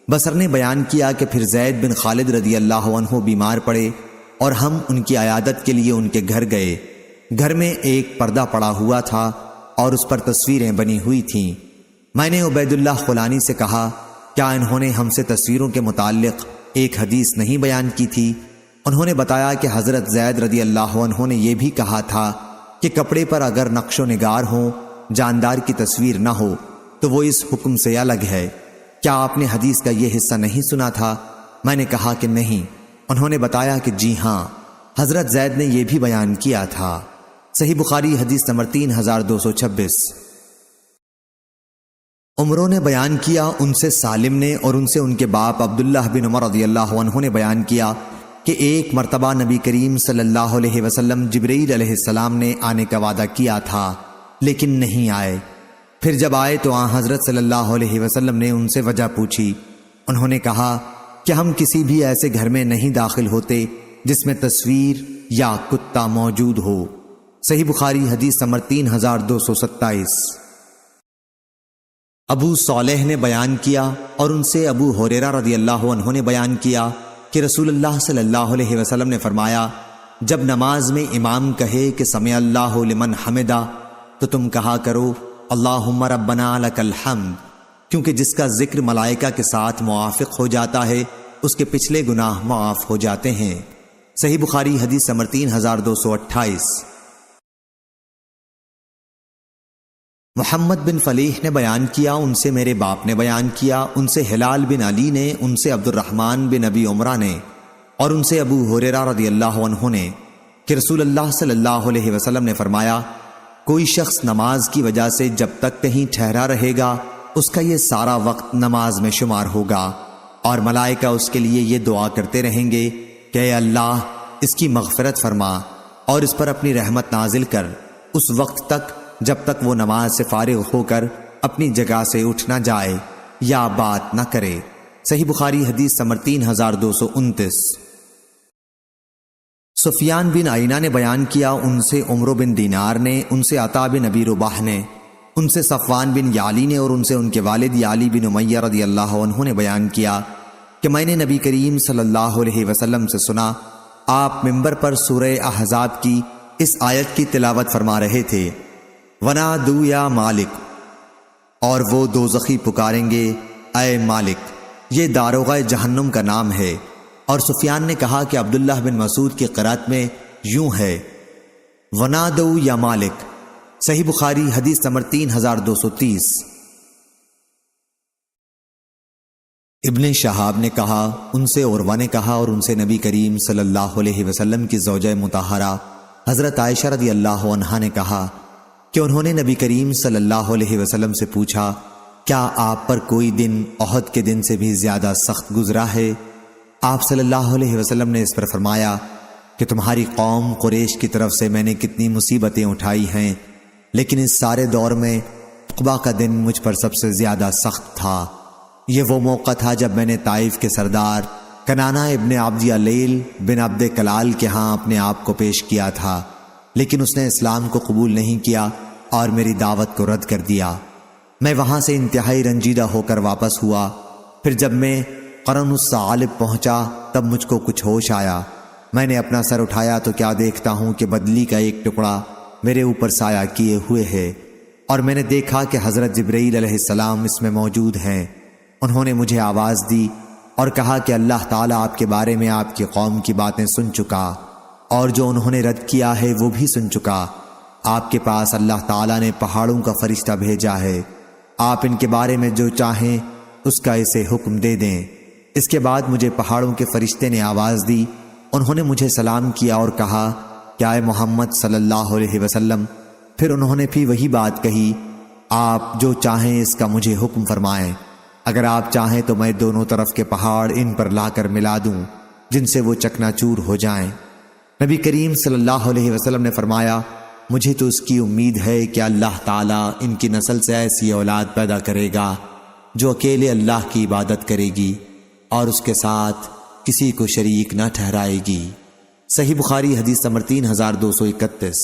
بصر نے بیان کیا کہ پھر زید بن خالد رضی اللہ عنہ بیمار پڑے اور ہم ان کی عیادت کے لیے ان کے گھر گئے۔ گھر میں ایک پردہ پڑا ہوا تھا اور اس پر تصویریں بنی ہوئی تھیں۔ میں نے عبید اللہ خولانی سے کہا کیا انہوں نے ہم سے تصویروں کے متعلق ایک حدیث نہیں بیان کی تھی؟ انہوں نے بتایا کہ حضرت زید رضی اللہ عنہ نے یہ بھی کہا تھا کہ کپڑے پر اگر نقش و نگار ہوں، جاندار کی تصویر نہ ہو تو وہ اس حکم سے الگ ہے۔ کیا آپ نے حدیث کا یہ حصہ نہیں سنا تھا؟ میں نے کہا کہ نہیں۔ انہوں نے بتایا کہ جی ہاں، حضرت زید نے یہ بھی بیان کیا تھا۔ صحیح بخاری حدیث نمبر 3226۔ عمروں نے بیان کیا، ان سے سالم نے اور ان سے ان کے باپ عبداللہ بن عمر رضی اللہ عنہ نے بیان کیا کہ ایک مرتبہ نبی کریم صلی اللہ علیہ وسلم جبرائیل علیہ السلام نے آنے کا وعدہ کیا تھا لیکن نہیں آئے۔ پھر جب آئے تو حضرت صلی اللہ علیہ وسلم نے ان سے وجہ پوچھی۔ انہوں نے کہا کہ ہم کسی بھی ایسے گھر میں نہیں داخل ہوتے جس میں تصویر یا کتا موجود ہو۔ صحیح بخاری حدیث نمبر 3227۔ ابو صالح نے بیان کیا اور ان سے ابو ہریرہ رضی اللہ عنہ نے بیان کیا کہ رسول اللہ صلی اللہ علیہ وسلم نے فرمایا جب نماز میں امام کہے کہ سمع اللہ لمن حمدہ تو تم کہا کرو اللہم ربنا لک الحمد، کیونکہ جس کا ذکر ملائکہ کے ساتھ موافق ہو جاتا ہے اس کے پچھلے گناہ معاف ہو جاتے ہیں۔ صحیح بخاری حدیث نمبر 3228۔ محمد بن فلیح نے بیان کیا، ان سے میرے باپ نے بیان کیا، ان سے ہلال بن علی نے، ان سے عبد الرحمن بن ابی عمرہ نے، اور ان سے ابو ہریرہ رضی اللہ عنہ نے کہ رسول اللہ صلی اللہ علیہ وسلم نے فرمایا کوئی شخص نماز کی وجہ سے جب تک کہیں ٹھہرا رہے گا اس کا یہ سارا وقت نماز میں شمار ہوگا، اور ملائکہ اس کے لیے یہ دعا کرتے رہیں گے کہ اے اللہ اس کی مغفرت فرما اور اس پر اپنی رحمت نازل کر اس وقت تک جب تک وہ نماز سے فارغ ہو کر اپنی جگہ سے اٹھ نہ جائے یا بات نہ کرے۔ صحیح بخاری حدیث نمبر 3229۔ سفیان بن عینہ نے بیان کیا، ان سے عمرو بن دینار نے، ان سے عطا بن ابی رباح نے، ان سے صفوان بن یعلی نے، اور ان سے ان کے والد یعلی بن امیہ رضی اللہ عنہ نے بیان کیا کہ میں نے نبی کریم صلی اللہ علیہ وسلم سے سنا آپ منبر پر سورہ احزاب کی اس آیت کی تلاوت فرما رہے تھے وَنَادُوا یا مالک، اور وہ دوزخی پکاریں گے اے مالک۔ یہ داروغہ جہنم کا نام ہے۔ اور سفیان نے کہا کہ عبداللہ بن مسعود کی قرات میں یوں ہے وَنَادُوا یا مالک۔ صحیح بخاری حدیث نمبر 3230۔ ابن شہاب نے کہا، ان سے عروہ نے کہا، اور ان سے نبی کریم صلی اللہ علیہ وسلم کی زوجہ مطہرہ حضرت عائشہ رضی اللہ عنہا نے کہا کہ انہوں نے نبی کریم صلی اللہ علیہ وسلم سے پوچھا کیا آپ پر کوئی دن احد کے دن سے بھی زیادہ سخت گزرا ہے؟ آپ صلی اللہ علیہ وسلم نے اس پر فرمایا کہ تمہاری قوم قریش کی طرف سے میں نے کتنی مصیبتیں اٹھائی ہیں، لیکن اس سارے دور میں عقبہ کا دن مجھ پر سب سے زیادہ سخت تھا۔ یہ وہ موقع تھا جب میں نے طائف کے سردار کنانہ ابن عبد یلیل بن عبد کلال کے ہاں اپنے آپ کو پیش کیا تھا، لیکن اس نے اسلام کو قبول نہیں کیا اور میری دعوت کو رد کر دیا۔ میں وہاں سے انتہائی رنجیدہ ہو کر واپس ہوا۔ پھر جب میں قرن الثعالب پہنچا تب مجھ کو کچھ ہوش آیا۔ میں نے اپنا سر اٹھایا تو کیا دیکھتا ہوں کہ بدلی کا ایک ٹکڑا میرے اوپر سایہ کیے ہوئے ہے، اور میں نے دیکھا کہ حضرت جبرائیل علیہ السلام اس میں موجود ہیں۔ انہوں نے مجھے آواز دی اور کہا کہ اللہ تعالیٰ آپ کے بارے میں آپ کی قوم کی باتیں سن چکا، اور جو انہوں نے رد کیا ہے وہ بھی سن چکا۔ آپ کے پاس اللہ تعالیٰ نے پہاڑوں کا فرشتہ بھیجا ہے، آپ ان کے بارے میں جو چاہیں اس کا اسے حکم دے دیں۔ اس کے بعد مجھے پہاڑوں کے فرشتے نے آواز دی، انہوں نے مجھے سلام کیا اور کہا کہ اے محمد صلی اللہ علیہ وسلم۔ پھر انہوں نے بھی وہی بات کہی، آپ جو چاہیں اس کا مجھے حکم فرمائیں، اگر آپ چاہیں تو میں دونوں طرف کے پہاڑ ان پر لا کر ملا دوں جن سے وہ چکنا چور ہو جائیں۔ نبی کریم صلی اللہ علیہ وسلم نے فرمایا، مجھے تو اس کی امید ہے کہ اللہ تعالیٰ ان کی نسل سے ایسی اولاد پیدا کرے گا جو اکیلے اللہ کی عبادت کرے گی اور اس کے ساتھ کسی کو شریک نہ ٹھہرائے گی۔ صحیح بخاری حدیث نمبر 3231۔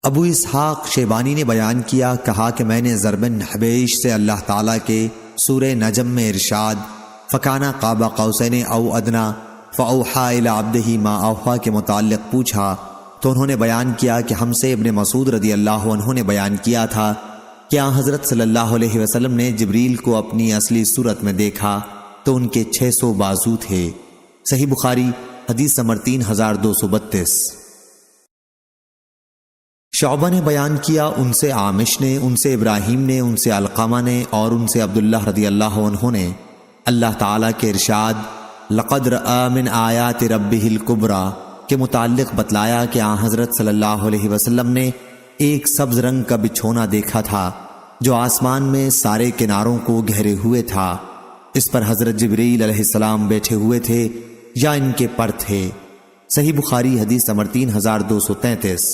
ابو اسحاق شیبانی نے بیان کیا، کہا کہ میں نے ضرب بن حبیش سے اللہ تعالیٰ کے سورہ نجم میں ارشاد فکانہ قاب قوسین او ادنا فاوحا الی عبدہ ما اوحا کے متعلق پوچھا تو انہوں نے بیان کیا کہ ہم سے ابن مسعود رضی اللہ عنہ نے بیان کیا تھا کہ حضرت صلی اللہ علیہ وسلم نے جبریل کو اپنی اصلی صورت میں دیکھا تو ان کے 600 بازو تھے۔ صحیح بخاری حدیث نمبر 3232۔ شعبہ نے بیان کیا، ان سے عامش نے، ان سے ابراہیم نے، ان سے علقمہ نے اور ان سے عبداللہ رضی اللہ عنہ نے اللہ تعالیٰ کے ارشاد لقد رأى من آیات ربہ الکبریٰ کے متعلق بتلایا کہ حضرت صلی اللہ علیہ وسلم نے ایک سبز رنگ کا بچھونا دیکھا تھا جو آسمان میں سارے کناروں کو گھیرے ہوئے تھا۔ اس پر حضرت جبرائیل علیہ السلام بیٹھے ہوئے تھے یا ان کے پر تھے۔ صحیح بخاری حدیث نمبر 3233۔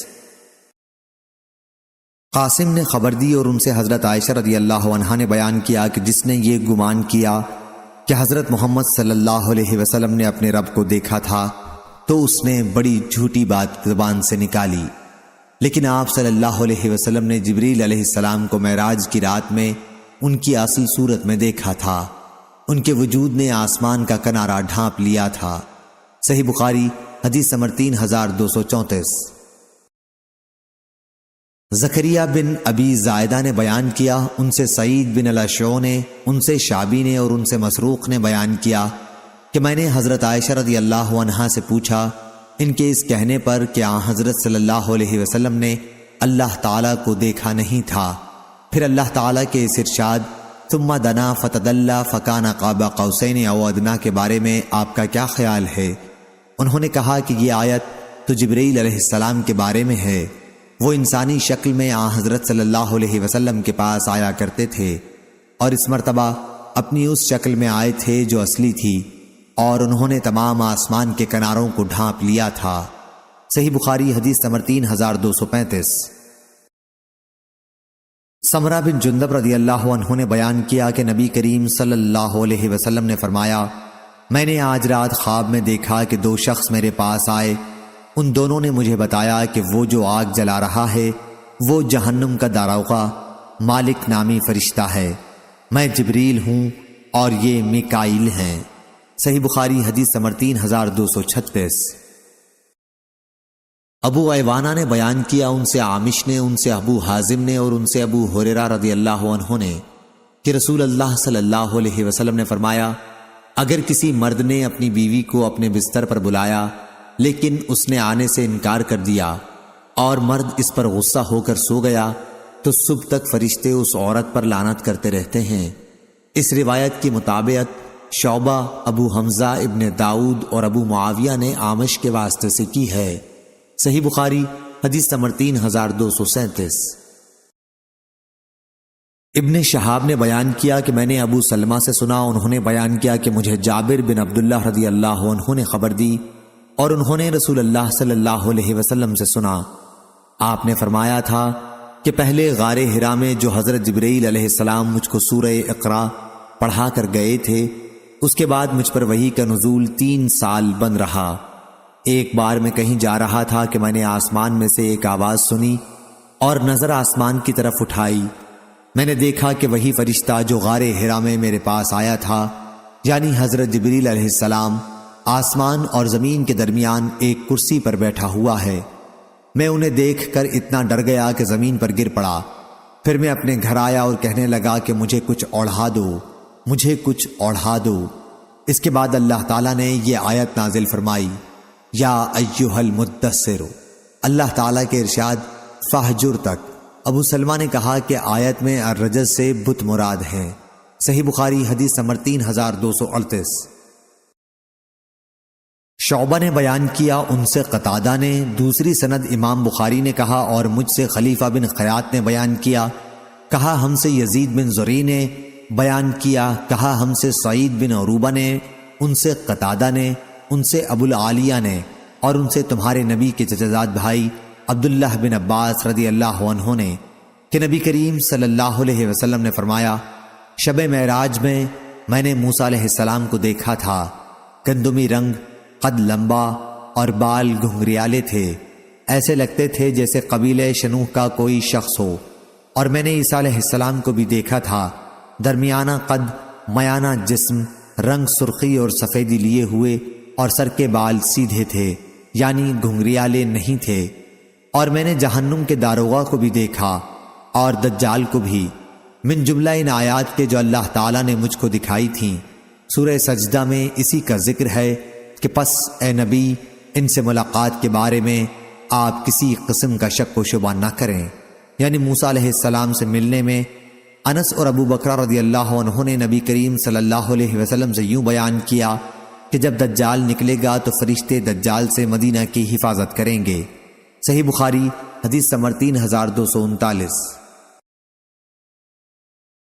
قاسم نے خبر دی اور ان سے حضرت عائشہ رضی اللہ عنہا نے بیان کیا کہ جس نے یہ گمان کیا کہ حضرت محمد صلی اللہ علیہ وسلم نے اپنے رب کو دیکھا تھا تو اس نے بڑی جھوٹی بات زبان سے نکالی، لیکن آپ صلی اللہ علیہ وسلم نے جبریل علیہ السلام کو معراج کی رات میں ان کی اصل صورت میں دیکھا تھا، ان کے وجود نے آسمان کا کنارہ ڈھانپ لیا تھا۔ صحیح بخاری حدیث نمبر 3234۔ زکریہ بن ابی زائدہ نے بیان کیا، ان سے سعید بن الاشعو نے، ان سے شعبی نے اور ان سے مسروق نے بیان کیا کہ میں نے حضرت عائشہ رضی اللہ عنہا سے پوچھا ان کے اس کہنے پر کہ حضرت صلی اللہ علیہ وسلم نے اللہ تعالیٰ کو دیکھا نہیں تھا۔ پھر اللہ تعالیٰ کے اس ارشاد ثم دنا فتدلی فکان قاب قوسین او ادنا کے بارے میں آپ کا کیا خیال ہے؟ انہوں نے کہا کہ یہ آیت تو جبرائیل علیہ السلام کے بارے میں ہے، وہ انسانی شکل میں حضرت صلی اللہ علیہ وسلم کے پاس آیا کرتے تھے اور اس مرتبہ اپنی اس شکل میں آئے تھے جو اصلی تھی، اور انہوں نے تمام آسمان کے کناروں کو ڈھانپ لیا تھا۔ صحیح بخاری حدیث نمبر 3235۔ سمرہ بن جندب رضی اللہ عنہ نے بیان کیا کہ نبی کریم صلی اللہ علیہ وسلم نے فرمایا، میں نے آج رات خواب میں دیکھا کہ 2 شخص میرے پاس آئے، ان دونوں نے مجھے بتایا کہ وہ جو آگ جلا رہا ہے وہ جہنم کا داروغہ مالک نامی فرشتہ ہے، میں جبریل ہوں اور یہ میکائیل ہیں۔ صحیح بخاری حدیث نمبر 3236۔ ابو ایوانہ نے بیان کیا، ان سے عامش نے، ان سے ابو حازم نے اور ان سے ابو ہریرہ رضی اللہ عنہ نے کہ رسول اللہ صلی اللہ علیہ وسلم نے فرمایا، اگر کسی مرد نے اپنی بیوی کو اپنے بستر پر بلایا لیکن اس نے آنے سے انکار کر دیا اور مرد اس پر غصہ ہو کر سو گیا تو صبح تک فرشتے اس عورت پر لعنت کرتے رہتے ہیں۔ اس روایت کی مطابقت شعبہ، ابو حمزہ ابن داؤد اور ابو معاویہ نے عامش کے واسطے سے کی ہے۔ صحیح بخاری حدیث نمبر 3237۔ ابن شہاب نے بیان کیا کہ میں نے ابو سلمہ سے سنا، انہوں نے بیان کیا کہ مجھے جابر بن عبداللہ رضی اللہ عنہ نے خبر دی اور انہوں نے رسول اللہ صلی اللہ علیہ وسلم سے سنا۔ آپ نے فرمایا تھا کہ پہلے غار حرا میں جو حضرت جبرائیل علیہ السلام مجھ کو سورہ اقرا پڑھا کر گئے تھے، اس کے بعد مجھ پر وحی کا نزول 3 سال بند رہا۔ ایک بار میں کہیں جا رہا تھا کہ میں نے آسمان میں سے ایک آواز سنی اور نظر آسمان کی طرف اٹھائی۔ میں نے دیکھا کہ وہی فرشتہ جو غار حرا میں میرے پاس آیا تھا، یعنی حضرت جبریل علیہ السلام، آسمان اور زمین کے درمیان ایک کرسی پر بیٹھا ہوا ہے۔ میں انہیں دیکھ کر اتنا ڈر گیا کہ زمین پر گر پڑا۔ پھر میں اپنے گھر آیا اور کہنے لگا کہ مجھے کچھ اوڑھا دو، مجھے کچھ اوڑھا دو۔ اس کے بعد اللہ تعالیٰ نے یہ آیت نازل فرمائی، یا ایھا المدثر۔ اللہ تعالیٰ کے ارشاد فہجر تک۔ ابو سلمہ نے کہا کہ آیت میں الرجز سے بت مراد ہے۔ صحیح بخاری حدیث نمبر 3238۔ شعبہ نے بیان کیا، ان سے قتادہ نے، دوسری سند امام بخاری نے کہا اور مجھ سے خلیفہ بن خیاط نے بیان کیا، کہا ہم سے یزید بن زری نے بیان کیا، کہا ہم سے سعید بن عروبہ نے، ان سے قتادہ نے، ان سے ابو العالیہ نے، اور ان سے تمہارے نبی کے چچزاد بھائی عبداللہ بن عباس رضی اللہ عنہ نے کہ نبی کریم صلی اللہ علیہ وسلم نے فرمایا، شب معراج میں نے موسیٰ علیہ السلام کو دیکھا تھا، گندمی رنگ، قد لمبا اور بال گھنگریالے تھے، ایسے لگتے تھے جیسے قبیلہ شنوح کا کوئی شخص ہو۔ اور میں نے عیسیٰ علیہ السلام کو بھی دیکھا تھا، درمیانہ قد، میانہ جسم، رنگ سرخی اور سفیدی لیے ہوئے، اور سر کے بال سیدھے تھے، یعنی گھنگریالے نہیں تھے۔ اور میں نے جہنم کے داروغہ کو بھی دیکھا اور دجال کو بھی، من جملہ ان آیات کے جو اللہ تعالیٰ نے مجھ کو دکھائی تھیں۔ سورہ سجدہ میں اسی کا ذکر ہے کہ پس اے نبی، ان سے ملاقات کے بارے میں آپ کسی قسم کا شک و شبہ نہ کریں، یعنی موسیٰ علیہ السلام سے ملنے میں۔ انس اور ابو بکر رضی اللہ عنہ نے نبی کریم صلی اللہ علیہ وسلم سے یوں بیان کیا کہ جب دجال نکلے گا تو فرشتے دجال سے مدینہ کی حفاظت کریں گے۔ صحیح بخاری حدیث نمبر 3239۔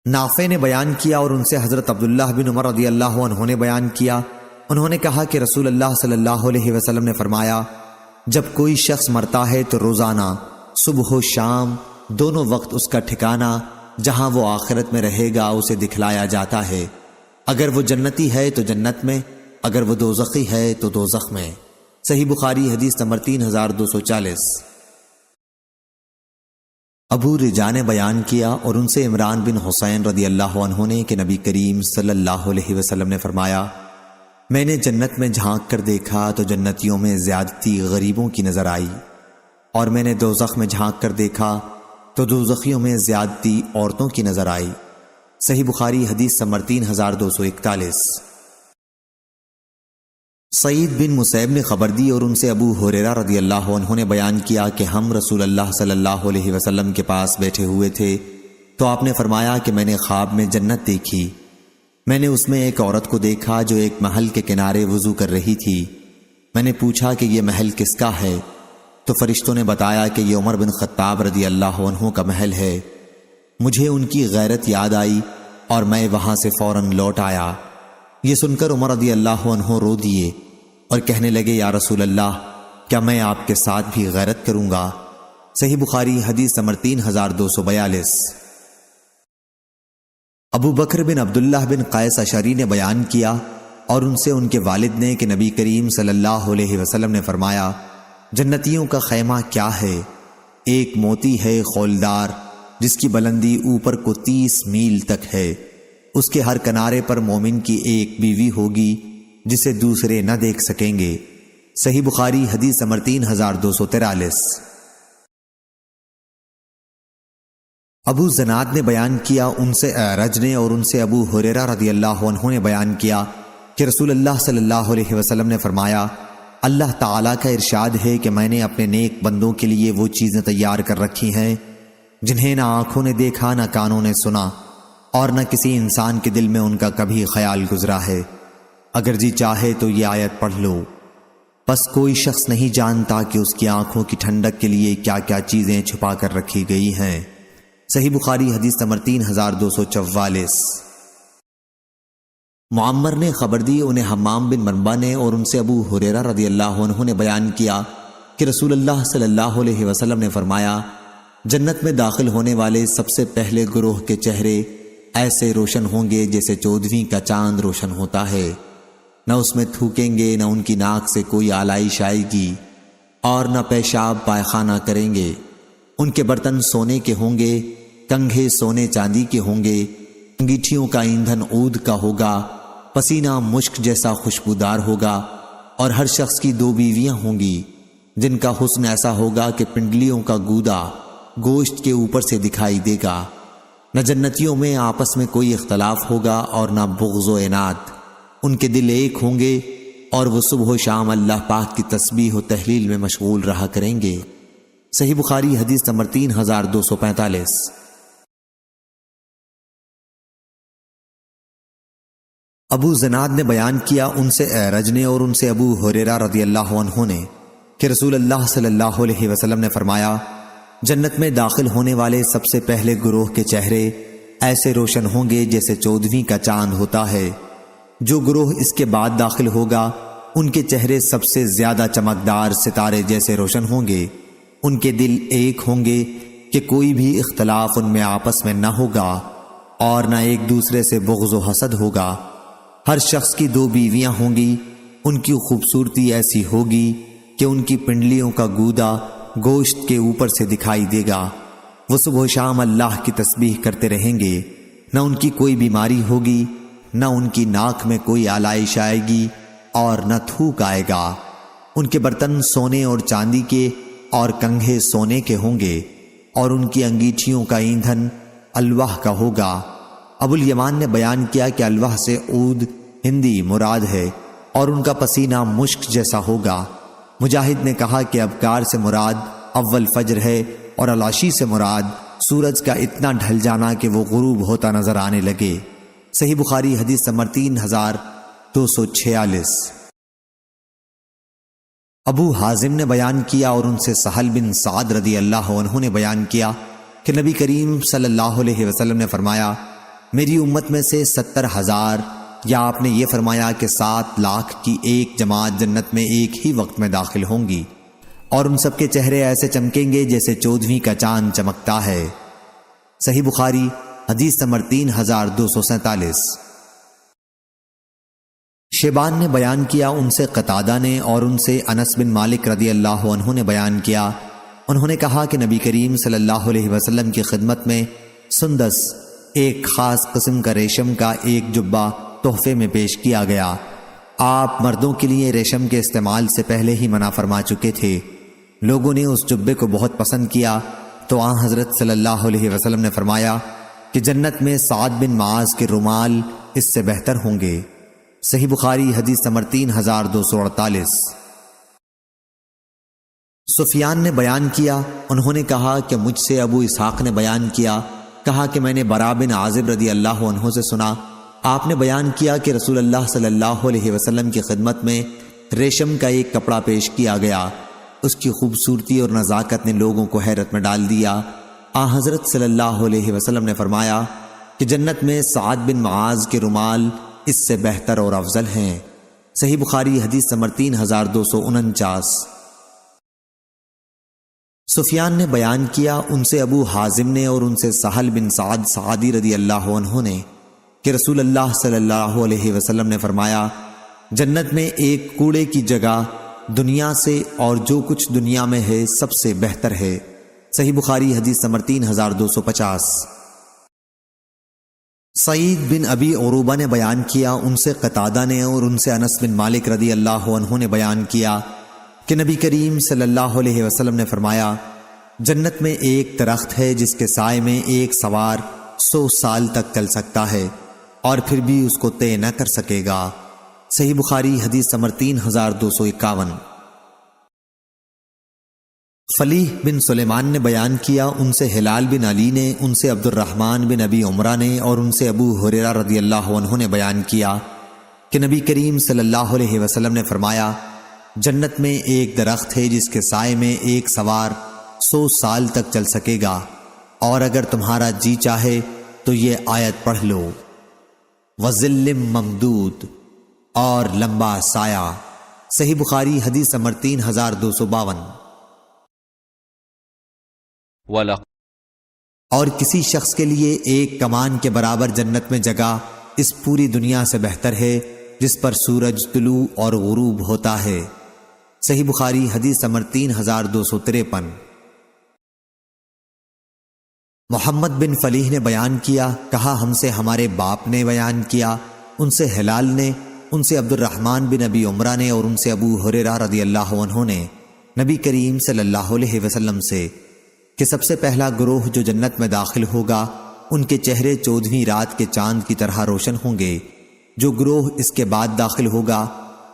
نافع نے بیان کیا اور ان سے حضرت عبداللہ بن عمر رضی اللہ عنہ نے بیان کیا، انہوں نے کہا کہ رسول اللہ صلی اللہ علیہ وسلم نے فرمایا، جب کوئی شخص مرتا ہے تو روزانہ صبح و شام دونوں وقت اس کا ٹھکانہ جہاں وہ آخرت میں رہے گا اسے دکھلایا جاتا ہے۔ اگر وہ جنتی ہے تو جنت میں، اگر وہ دوزخی ہے تو دوزخ میں۔ صحیح بخاری حدیث نمبر 3240۔ ابو رجا نے بیان کیا اور ان سے عمران بن حسین رضی اللہ عنہ نے کہ نبی کریم صلی اللہ علیہ وسلم نے فرمایا، میں نے جنت میں جھانک کر دیکھا تو جنتیوں میں زیادتی غریبوں کی نظر آئی، اور میں نے دوزخ میں جھانک کر دیکھا تو دوزخیوں میں زیادتی عورتوں کی نظر آئی۔ صحیح بخاری حدیث نمبر 3241۔ سعید بن مسیب نے خبر دی اور ان سے ابو ہریرہ رضی اللہ عنہ نے بیان کیا کہ ہم رسول اللہ صلی اللہ علیہ وسلم کے پاس بیٹھے ہوئے تھے تو آپ نے فرمایا کہ میں نے خواب میں جنت دیکھی۔ میں نے اس میں ایک عورت کو دیکھا جو ایک محل کے کنارے وضو کر رہی تھی۔ میں نے پوچھا کہ یہ محل کس کا ہے؟ تو فرشتوں نے بتایا کہ یہ عمر بن خطاب رضی اللہ عنہ کا محل ہے۔ مجھے ان کی غیرت یاد آئی اور میں وہاں سے فوراً لوٹ آیا۔ یہ سن کر عمر رضی اللہ عنہ رو دیے اور کہنے لگے، یا رسول اللہ، کیا میں آپ کے ساتھ بھی غیرت کروں گا؟ صحیح بخاری حدیث نمبر 3242۔ ابو بکر بن عبداللہ بن قیس اشعری نے بیان کیا اور ان سے ان کے والد نے کہ نبی کریم صلی اللہ علیہ وسلم نے فرمایا، جنتیوں کا خیمہ کیا ہے؟ ایک موتی ہے خولدار جس کی بلندی اوپر کو 30 میل تک ہے، اس کے ہر کنارے پر مومن کی ایک بیوی ہوگی جسے دوسرے نہ دیکھ سکیں گے۔ صحیح بخاری حدیث نمبر 3243۔ ابو زناد نے بیان کیا، ان سے اعرج نے اور ان سے ابو ہریرہ رضی اللہ عنہ نے بیان کیا کہ رسول اللہ صلی اللہ علیہ وسلم نے فرمایا، اللہ تعالیٰ کا ارشاد ہے کہ میں نے اپنے نیک بندوں کے لیے وہ چیزیں تیار کر رکھی ہیں جنہیں نہ آنکھوں نے دیکھا، نہ کانوں نے سنا، اور نہ کسی انسان کے دل میں ان کا کبھی خیال گزرا ہے۔ اگر جی چاہے تو یہ آیت پڑھ لو۔ بس کوئی شخص نہیں جانتا کہ اس کی آنکھوں کی ٹھنڈک کے لیے کیا کیا چیزیں چھپا کر رکھی گئی ہیں۔ صحیح بخاری حدیث نمبر 3244۔ معمر نے خبر دی، انہیں حمام بن منبع نے اور ان سے ابو ہریرہ رضی اللہ عنہ نے بیان کیا کہ رسول اللہ صلی اللہ علیہ وسلم نے فرمایا، جنت میں داخل ہونے والے سب سے پہلے گروہ کے چہرے ایسے روشن ہوں گے جیسے 14ویں کا چاند روشن ہوتا ہے، نہ اس میں تھوکیں گے، نہ ان کی ناک سے کوئی آلائش آئے گی، اور نہ پیشاب پائخانہ کریں گے۔ ان کے برتن سونے کے ہوں گے، کنگھے سونے چاندی کے ہوں گے، انگیٹھیوں کا ایندھن عود کا ہوگا، پسینہ مشک جیسا خوشبودار ہوگا، اور ہر شخص کی 2 بیویاں ہوں گی جن کا حسن ایسا ہوگا کہ پنڈلیوں کا گودا گوشت کے اوپر سے دکھائی دے گا۔ نہ جنتیوں میں آپس میں کوئی اختلاف ہوگا اور نہ بغض و عناد، ان کے دل ایک ہوں گے اور وہ صبح و شام اللہ پاک کی تسبیح و تحلیل میں مشغول رہا کریں گے۔ صحیح بخاری حدیث نمبر 3245۔ ابو زناد نے بیان کیا، ان سے اعرج نے اور ان سے ابو ہریرہ رضی اللہ عنہ نے کہ رسول اللہ صلی اللہ علیہ وسلم نے فرمایا، جنت میں داخل ہونے والے سب سے پہلے گروہ کے چہرے ایسے روشن ہوں گے جیسے 14ویں کا چاند ہوتا ہے۔ جو گروہ اس کے بعد داخل ہوگا ان کے چہرے سب سے زیادہ چمکدار ستارے جیسے روشن ہوں گے، ان کے دل ایک ہوں گے کہ کوئی بھی اختلاف ان میں آپس میں نہ ہوگا اور نہ ایک دوسرے سے بغض و حسد ہوگا۔ ہر شخص کی 2 بیویاں ہوں گی، ان کی خوبصورتی ایسی ہوگی کہ ان کی پنڈلیوں کا گودا گوشت کے اوپر سے دکھائی دے گا۔ وہ صبح و شام اللہ کی تسبیح کرتے رہیں گے، نہ ان کی کوئی بیماری ہوگی، نہ ان کی ناک میں کوئی آلائش آئے گی اور نہ تھوک آئے گا۔ ان کے برتن سونے اور چاندی کے اور کنگھے سونے کے ہوں گے، اور ان کی انگیٹھیوں کا ایندھن الواح کا ہوگا۔ ابو الیمان نے بیان کیا کہ الواح سے عود ہندی مراد ہے اور ان کا پسینہ مشک جیسا ہوگا۔ مجاہد نے کہا کہ ابکار سے مراد اول فجر ہے اور العشی سے مراد سورج کا اتنا ڈھل جانا کہ وہ غروب ہوتا نظر آنے لگے۔ صحیح بخاری حدیث نمبر 3246۔ ابو حازم نے بیان کیا اور ان سے سہل بن سعد رضی اللہ عنہ نے بیان کیا کہ نبی کریم صلی اللہ علیہ وسلم نے فرمایا، میری امت میں سے 70,000 یا آپ نے یہ فرمایا کہ 7 لاکھ کی ایک جماعت جنت میں ایک ہی وقت میں داخل ہوں گی، اور ان سب کے چہرے ایسے چمکیں گے جیسے 14ویں کا چاند چمکتا ہے۔ صحیح بخاری حدیث نمبر 3247۔ شیبان نے بیان کیا، ان سے قتادہ نے اور ان سے انس بن مالک رضی اللہ عنہ نے بیان کیا، انہوں نے کہا کہ نبی کریم صلی اللہ علیہ وسلم کی خدمت میں سندس، ایک خاص قسم کا ریشم کا ایک جبہ تحفے میں پیش کیا گیا۔ آپ مردوں کے لیے ریشم کے استعمال سے پہلے ہی منع فرما چکے تھے۔ لوگوں نے اس جبے کو بہت پسند کیا تو آن حضرت صلی اللہ علیہ وسلم نے فرمایا کہ جنت میں سعد بن معاذ کے رومال اس سے بہتر ہوں گے۔ صحیح بخاری حدیث نمبر 3248۔ سفیان نے بیان کیا، انہوں نے کہا کہ مجھ سے ابو اسحاق نے بیان کیا، کہا کہ میں نے براء بن عازب رضی اللہ عنہ سے سنا، آپ نے بیان کیا کہ رسول اللہ صلی اللہ علیہ وسلم کی خدمت میں ریشم کا ایک کپڑا پیش کیا گیا، اس کی خوبصورتی اور نزاکت نے لوگوں کو حیرت میں ڈال دیا۔ آن حضرت صلی اللہ علیہ وسلم نے فرمایا کہ جنت میں سعد بن معاذ کے رومال اس سے بہتر اور افضل ہیں۔ صحیح بخاری حدیث نمبر 3249۔ سفیان نے بیان کیا، ان سے ابو حازم نے اور ان سے سہل بن سعد سعدی رضی اللہ عنہ نے کہ رسول اللہ صلی اللہ علیہ وسلم نے فرمایا، جنت میں ایک کوڑے کی جگہ دنیا سے اور جو کچھ دنیا میں ہے سب سے بہتر ہے۔ صحیح بخاری حدیث نمبر 3250۔ سعید بن ابی عروبہ نے بیان کیا، ان سے قتادہ نے اور ان سے انس بن مالک رضی اللہ عنہ نے بیان کیا کہ نبی کریم صلی اللہ علیہ وسلم نے فرمایا، جنت میں ایک درخت ہے جس کے سائے میں ایک سوار 100 سال تک چل سکتا ہے اور پھر بھی اس کو طے نہ کر سکے گا۔ صحیح بخاری حدیث نمبر 3251۔ فلیح بن سلیمان نے بیان کیا، ان سے ہلال بن علی نے، ان سے عبد الرحمن بن ابی عمرہ نے اور ان سے ابو ہریرہ رضی اللہ عنہ نے بیان کیا کہ نبی کریم صلی اللہ علیہ وسلم نے فرمایا، جنت میں ایک درخت ہے جس کے سائے میں ایک سوار 100 سال تک چل سکے گا اور اگر تمہارا جی چاہے تو یہ آیت پڑھ لو، وَظِلٍّ مَمْدُودٍ، اور لمبا سایہ۔ صحیح بخاری حدیث نمبر 3252۔ اور کسی شخص کے لیے ایک کمان کے برابر جنت میں جگہ اس پوری دنیا سے بہتر ہے جس پر سورج طلوع اور غروب ہوتا ہے۔ صحیح بخاری حدیث نمبر 3253۔ محمد بن فلیح نے بیان کیا، کہا ہم سے ہمارے باپ نے بیان کیا، ان سے ہلال نے، ان سے عبد الرحمن بن ابی عمرہ نے، اور ان سے ابو ہریرہ رضی اللہ عنہ نے نبی کریم صلی اللہ علیہ وسلم سے کہ سب سے پہلا گروہ جو جنت میں داخل ہوگا ان کے چہرے 14ویں رات کے چاند کی طرح روشن ہوں گے، جو گروہ اس کے بعد داخل ہوگا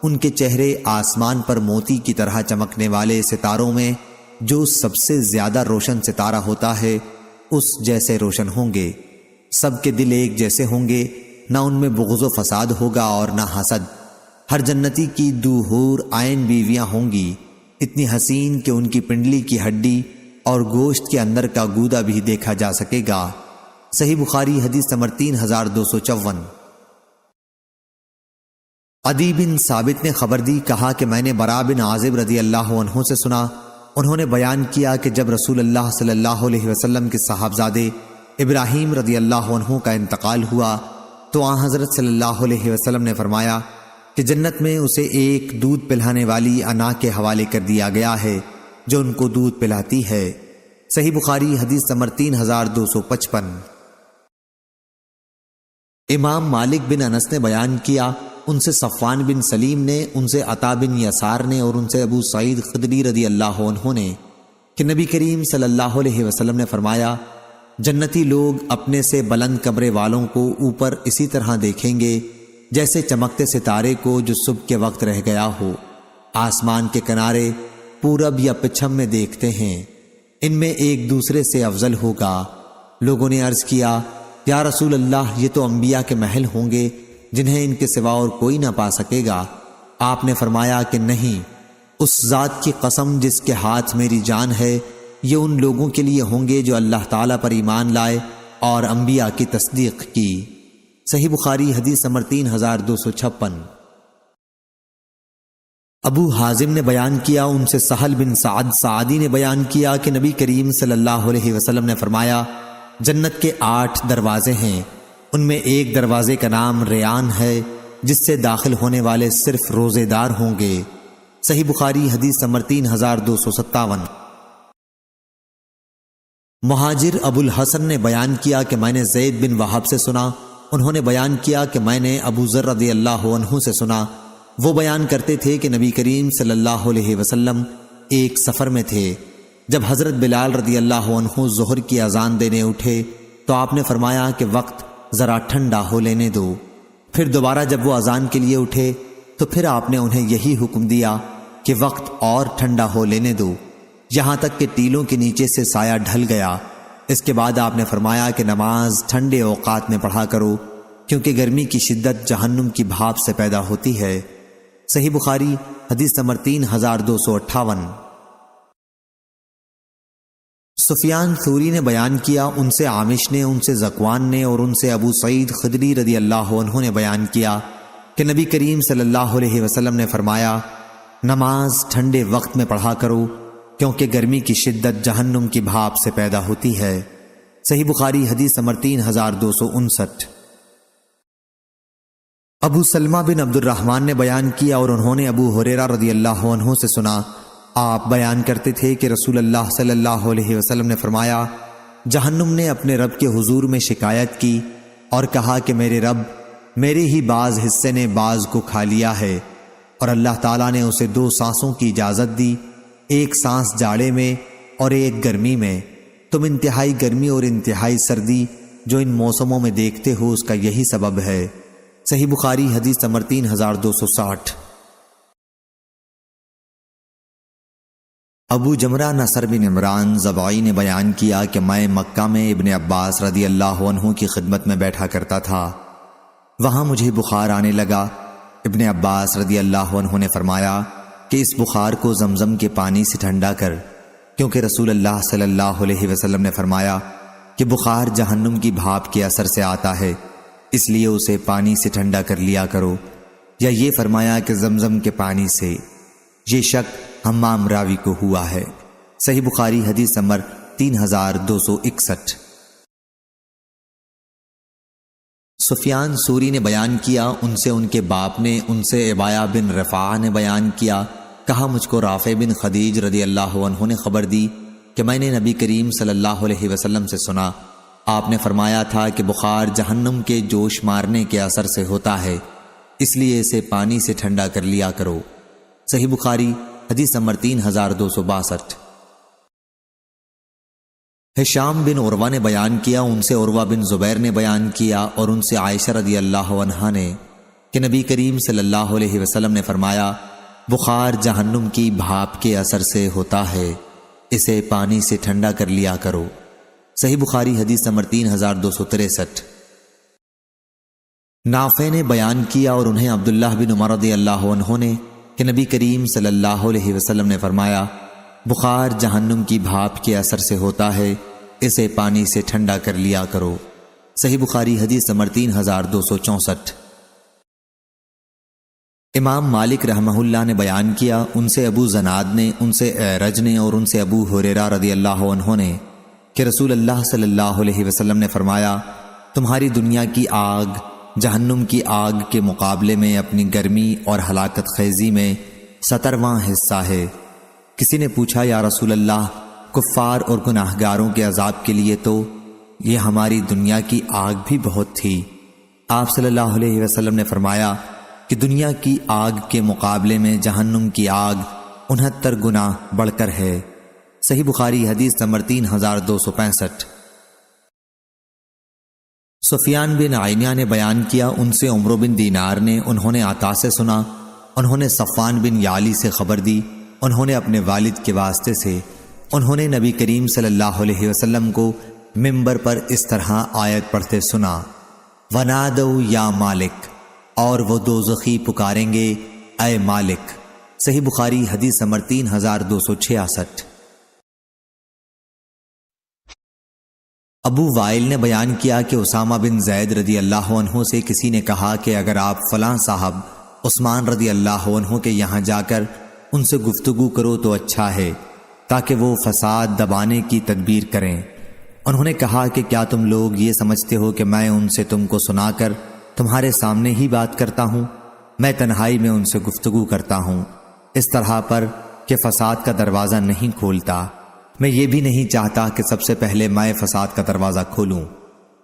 ان کے چہرے آسمان پر موتی کی طرح چمکنے والے ستاروں میں جو سب سے زیادہ روشن ستارہ ہوتا ہے اس جیسے روشن ہوں گے، سب کے دل ایک جیسے ہوں گے، نہ ان میں بغض و فساد ہوگا اور نہ حسد۔ ہر جنتی کی 2 حور عین بیویاں ہوں گی، اتنی حسین کہ ان کی پنڈلی کی ہڈی اور گوشت کے اندر کا گودا بھی دیکھا جا سکے گا۔ صحیح بخاری حدیث نمبر 3254۔ عدی بن ثابت نے خبر دی، کہا کہ میں نے براء بن عازب رضی اللہ عنہ سے سنا، انہوں نے بیان کیا کہ جب رسول اللہ صلی اللہ علیہ وسلم کے صاحبزادے ابراہیم رضی اللہ عنہ کا انتقال ہوا تو آن حضرت صلی اللہ علیہ وسلم نے فرمایا کہ جنت میں اسے ایک دودھ پلانے والی انا کے حوالے کر دیا گیا ہے جو ان کو دودھ پلاتی ہے۔ صحیح بخاری حدیث نمبر 3255۔ امام مالک بن انس نے بیان کیا، ان سے صفوان بن سلیم نے، ان سے عطا بن یسار نے، اور ان سے ابو سعید خدری رضی اللہ عنہ نے کہ نبی کریم صلی اللہ علیہ وسلم نے فرمایا، جنتی لوگ اپنے سے بلند کمرے والوں کو اوپر اسی طرح دیکھیں گے جیسے چمکتے ستارے کو جو صبح کے وقت رہ گیا ہو، آسمان کے کنارے پورب یا پچھم میں دیکھتے ہیں، ان میں ایک دوسرے سے افضل ہوگا۔ لوگوں نے عرض کیا، یا رسول اللہ یہ تو انبیاء کے محل ہوں گے جنہیں ان کے سوا اور کوئی نہ پا سکے گا۔ آپ نے فرمایا کہ نہیں، اس ذات کی قسم جس کے ہاتھ میری جان ہے، یہ ان لوگوں کے لیے ہوں گے جو اللہ تعالیٰ پر ایمان لائے اور انبیاء کی تصدیق کی۔ صحیح بخاری حدیث نمبر 3256۔ ابو حازم نے بیان کیا، ان سے سہل بن سعد سعدی نے بیان کیا کہ نبی کریم صلی اللہ علیہ وسلم نے فرمایا، جنت کے 8 دروازے ہیں، ان میں ایک دروازے کا نام ریان ہے جس سے داخل ہونے والے صرف روزے دار ہوں گے۔ صحیح بخاری حدیث نمبر 3257۔ مہاجر ابو الحسن نے بیان کیا کہ میں نے زید بن وہب سے سنا، انہوں نے بیان کیا کہ میں نے ابو ذر رضی اللہ عنہ سے سنا، وہ بیان کرتے تھے کہ نبی کریم صلی اللہ علیہ وسلم ایک سفر میں تھے، جب حضرت بلال رضی اللہ عنہ ظہر کی اذان دینے اٹھے تو آپ نے فرمایا کہ وقت ذرا ٹھنڈا ہو لینے دو۔ پھر دوبارہ جب وہ اذان کے لیے اٹھے تو پھر آپ نے انہیں یہی حکم دیا کہ وقت اور ٹھنڈا ہو لینے دو، یہاں تک کہ ٹیلوں کے نیچے سے سایہ ڈھل گیا۔ اس کے بعد آپ نے فرمایا کہ نماز ٹھنڈے اوقات میں پڑھا کرو کیونکہ گرمی کی شدت جہنم کی بھاپ سے پیدا ہوتی ہے۔ صحیح بخاری حدیث نمبر 3258۔ سفیان ثوری نے بیان کیا، ان سے عامش نے، ان سے ذکوان نے، اور ان سے ابو سعید خدری رضی اللہ عنہ نے بیان کیا کہ نبی کریم صلی اللہ علیہ وسلم نے فرمایا، نماز ٹھنڈے وقت میں پڑھا کرو کیونکہ گرمی کی شدت جہنم کی بھاپ سے پیدا ہوتی ہے۔ صحیح بخاری حدیث نمبر 3259۔ ابو سلمہ بن عبد الرحمن نے بیان کیا اور انہوں نے ابو ہریرہ رضی اللہ عنہ سے سنا، آپ بیان کرتے تھے کہ رسول اللہ صلی اللہ علیہ وسلم نے فرمایا، جہنم نے اپنے رب کے حضور میں شکایت کی اور کہا کہ میرے رب، میرے ہی بعض حصے نے بعض کو کھا لیا ہے، اور اللہ تعالیٰ نے اسے 2 سانسوں کی اجازت دی، ایک سانس جاڑے میں اور ایک گرمی میں، تم انتہائی گرمی اور انتہائی سردی جو ان موسموں میں دیکھتے ہو اس کا یہی سبب ہے۔ صحیح بخاری حدیث نمبر 3260۔ ابو جمرہ نصر بن عمران ضبعی نے بیان کیا کہ میں مکہ میں ابن عباس رضی اللہ عنہ کی خدمت میں بیٹھا کرتا تھا، وہاں مجھے بخار آنے لگا۔ ابن عباس رضی اللہ عنہ نے فرمایا کہ اس بخار کو زمزم کے پانی سے ٹھنڈا کر، کیونکہ رسول اللہ صلی اللہ علیہ وسلم نے فرمایا، کہ بخار جہنم کی بھاپ کے اثر سے آتا ہے، اس لیے اسے پانی سے ٹھنڈا کر لیا کرو، یا یہ فرمایا کہ زمزم کے پانی سے؟ یہ شک حمام راوی کو ہوا ہے۔ صحیح بخاری حدیث نمبر 3261۔ سفیان سوری نے بیان کیا، ان سے ان کے باپ نے، ان سے عبایہ بن رفاعہ نے بیان کیا، کہا مجھ کو رافع بن خدیج رضی اللہ عنہ نے خبر دی کہ میں نے نبی کریم صلی اللہ علیہ وسلم سے سنا، آپ نے فرمایا تھا کہ بخار جہنم کے جوش مارنے کے اثر سے ہوتا ہے، اس لیے اسے پانی سے ٹھنڈا کر لیا کرو۔ صحیح بخاری حدیث نمبر 3262۔ ہشام بن عروہ نے بیان کیا، ان سے عروہ بن زبیر نے بیان کیا اور ان سے عائشہ رضی اللہ عنہا نے کہ نبی کریم صلی اللہ علیہ وسلم نے فرمایا، بخار جہنم کی بھاپ کے اثر سے ہوتا ہے، اسے پانی سے ٹھنڈا کر لیا کرو۔ صحیح بخاری حدیث نمبر 3263۔ نافع نے بیان کیا اور انہیں عبداللہ بن عمر رضی اللہ عنہ نے کہ نبی کریم صلی اللہ علیہ وسلم نے فرمایا، بخار جہنم کی بھاپ کے اثر سے ہوتا ہے، اسے پانی سے ٹھنڈا کر لیا کرو۔ صحیح بخاری حدیث نمبر 3264۔ امام مالک رحمہ اللہ نے بیان کیا، ان سے ابو زناد نے، ان سے اعرج نے اور ان سے ابو ہریرہ رضی اللہ عنہ نے کہ رسول اللہ صلی اللہ علیہ وسلم نے فرمایا، تمہاری دنیا کی آگ جہنم کی آگ کے مقابلے میں اپنی گرمی اور ہلاکت خیزی میں 70واں حصہ ہے۔ کسی نے پوچھا، یا رسول اللہ، کفار اور گناہگاروں کے عذاب کے لیے تو یہ ہماری دنیا کی آگ بھی بہت تھی۔ آپ صلی اللہ علیہ وسلم نے فرمایا کہ دنیا کی آگ کے مقابلے میں جہنم کی آگ 69 گنا بڑھ کر ہے۔ صحیح بخاری حدیث نمبر 3265۔ سفیان بن عینہ نے بیان کیا، ان سے عمرو بن دینار نے، انہوں نے عطا سے سنا، انہوں نے صفوان بن یعلی سے خبر دی، انہوں نے اپنے والد کے واسطے سے، انہوں نے نبی کریم صلی اللہ علیہ وسلم کو منبر پر اس طرح آیت پڑھتے سنا، وَنَادَوْا یا مالک، اور وہ دوزخی پکاریں گے، اے مالک۔ صحیح بخاری حدیث نمبر 3266۔ ابو وائل نے بیان کیا کہ اسامہ بن زید رضی اللہ عنہ سے کسی نے کہا کہ اگر آپ فلاں صاحب عثمان رضی اللہ عنہ کے یہاں جا کر ان سے گفتگو کرو تو اچھا ہے، تاکہ وہ فساد دبانے کی تدبیر کریں۔ انہوں نے کہا کہ کیا تم لوگ یہ سمجھتے ہو کہ میں ان سے تم کو سنا کر تمہارے سامنے ہی بات کرتا ہوں؟ میں تنہائی میں ان سے گفتگو کرتا ہوں، اس طرح پر کہ فساد کا دروازہ نہیں کھولتا۔ میں یہ بھی نہیں چاہتا کہ سب سے پہلے میں فساد کا دروازہ کھولوں،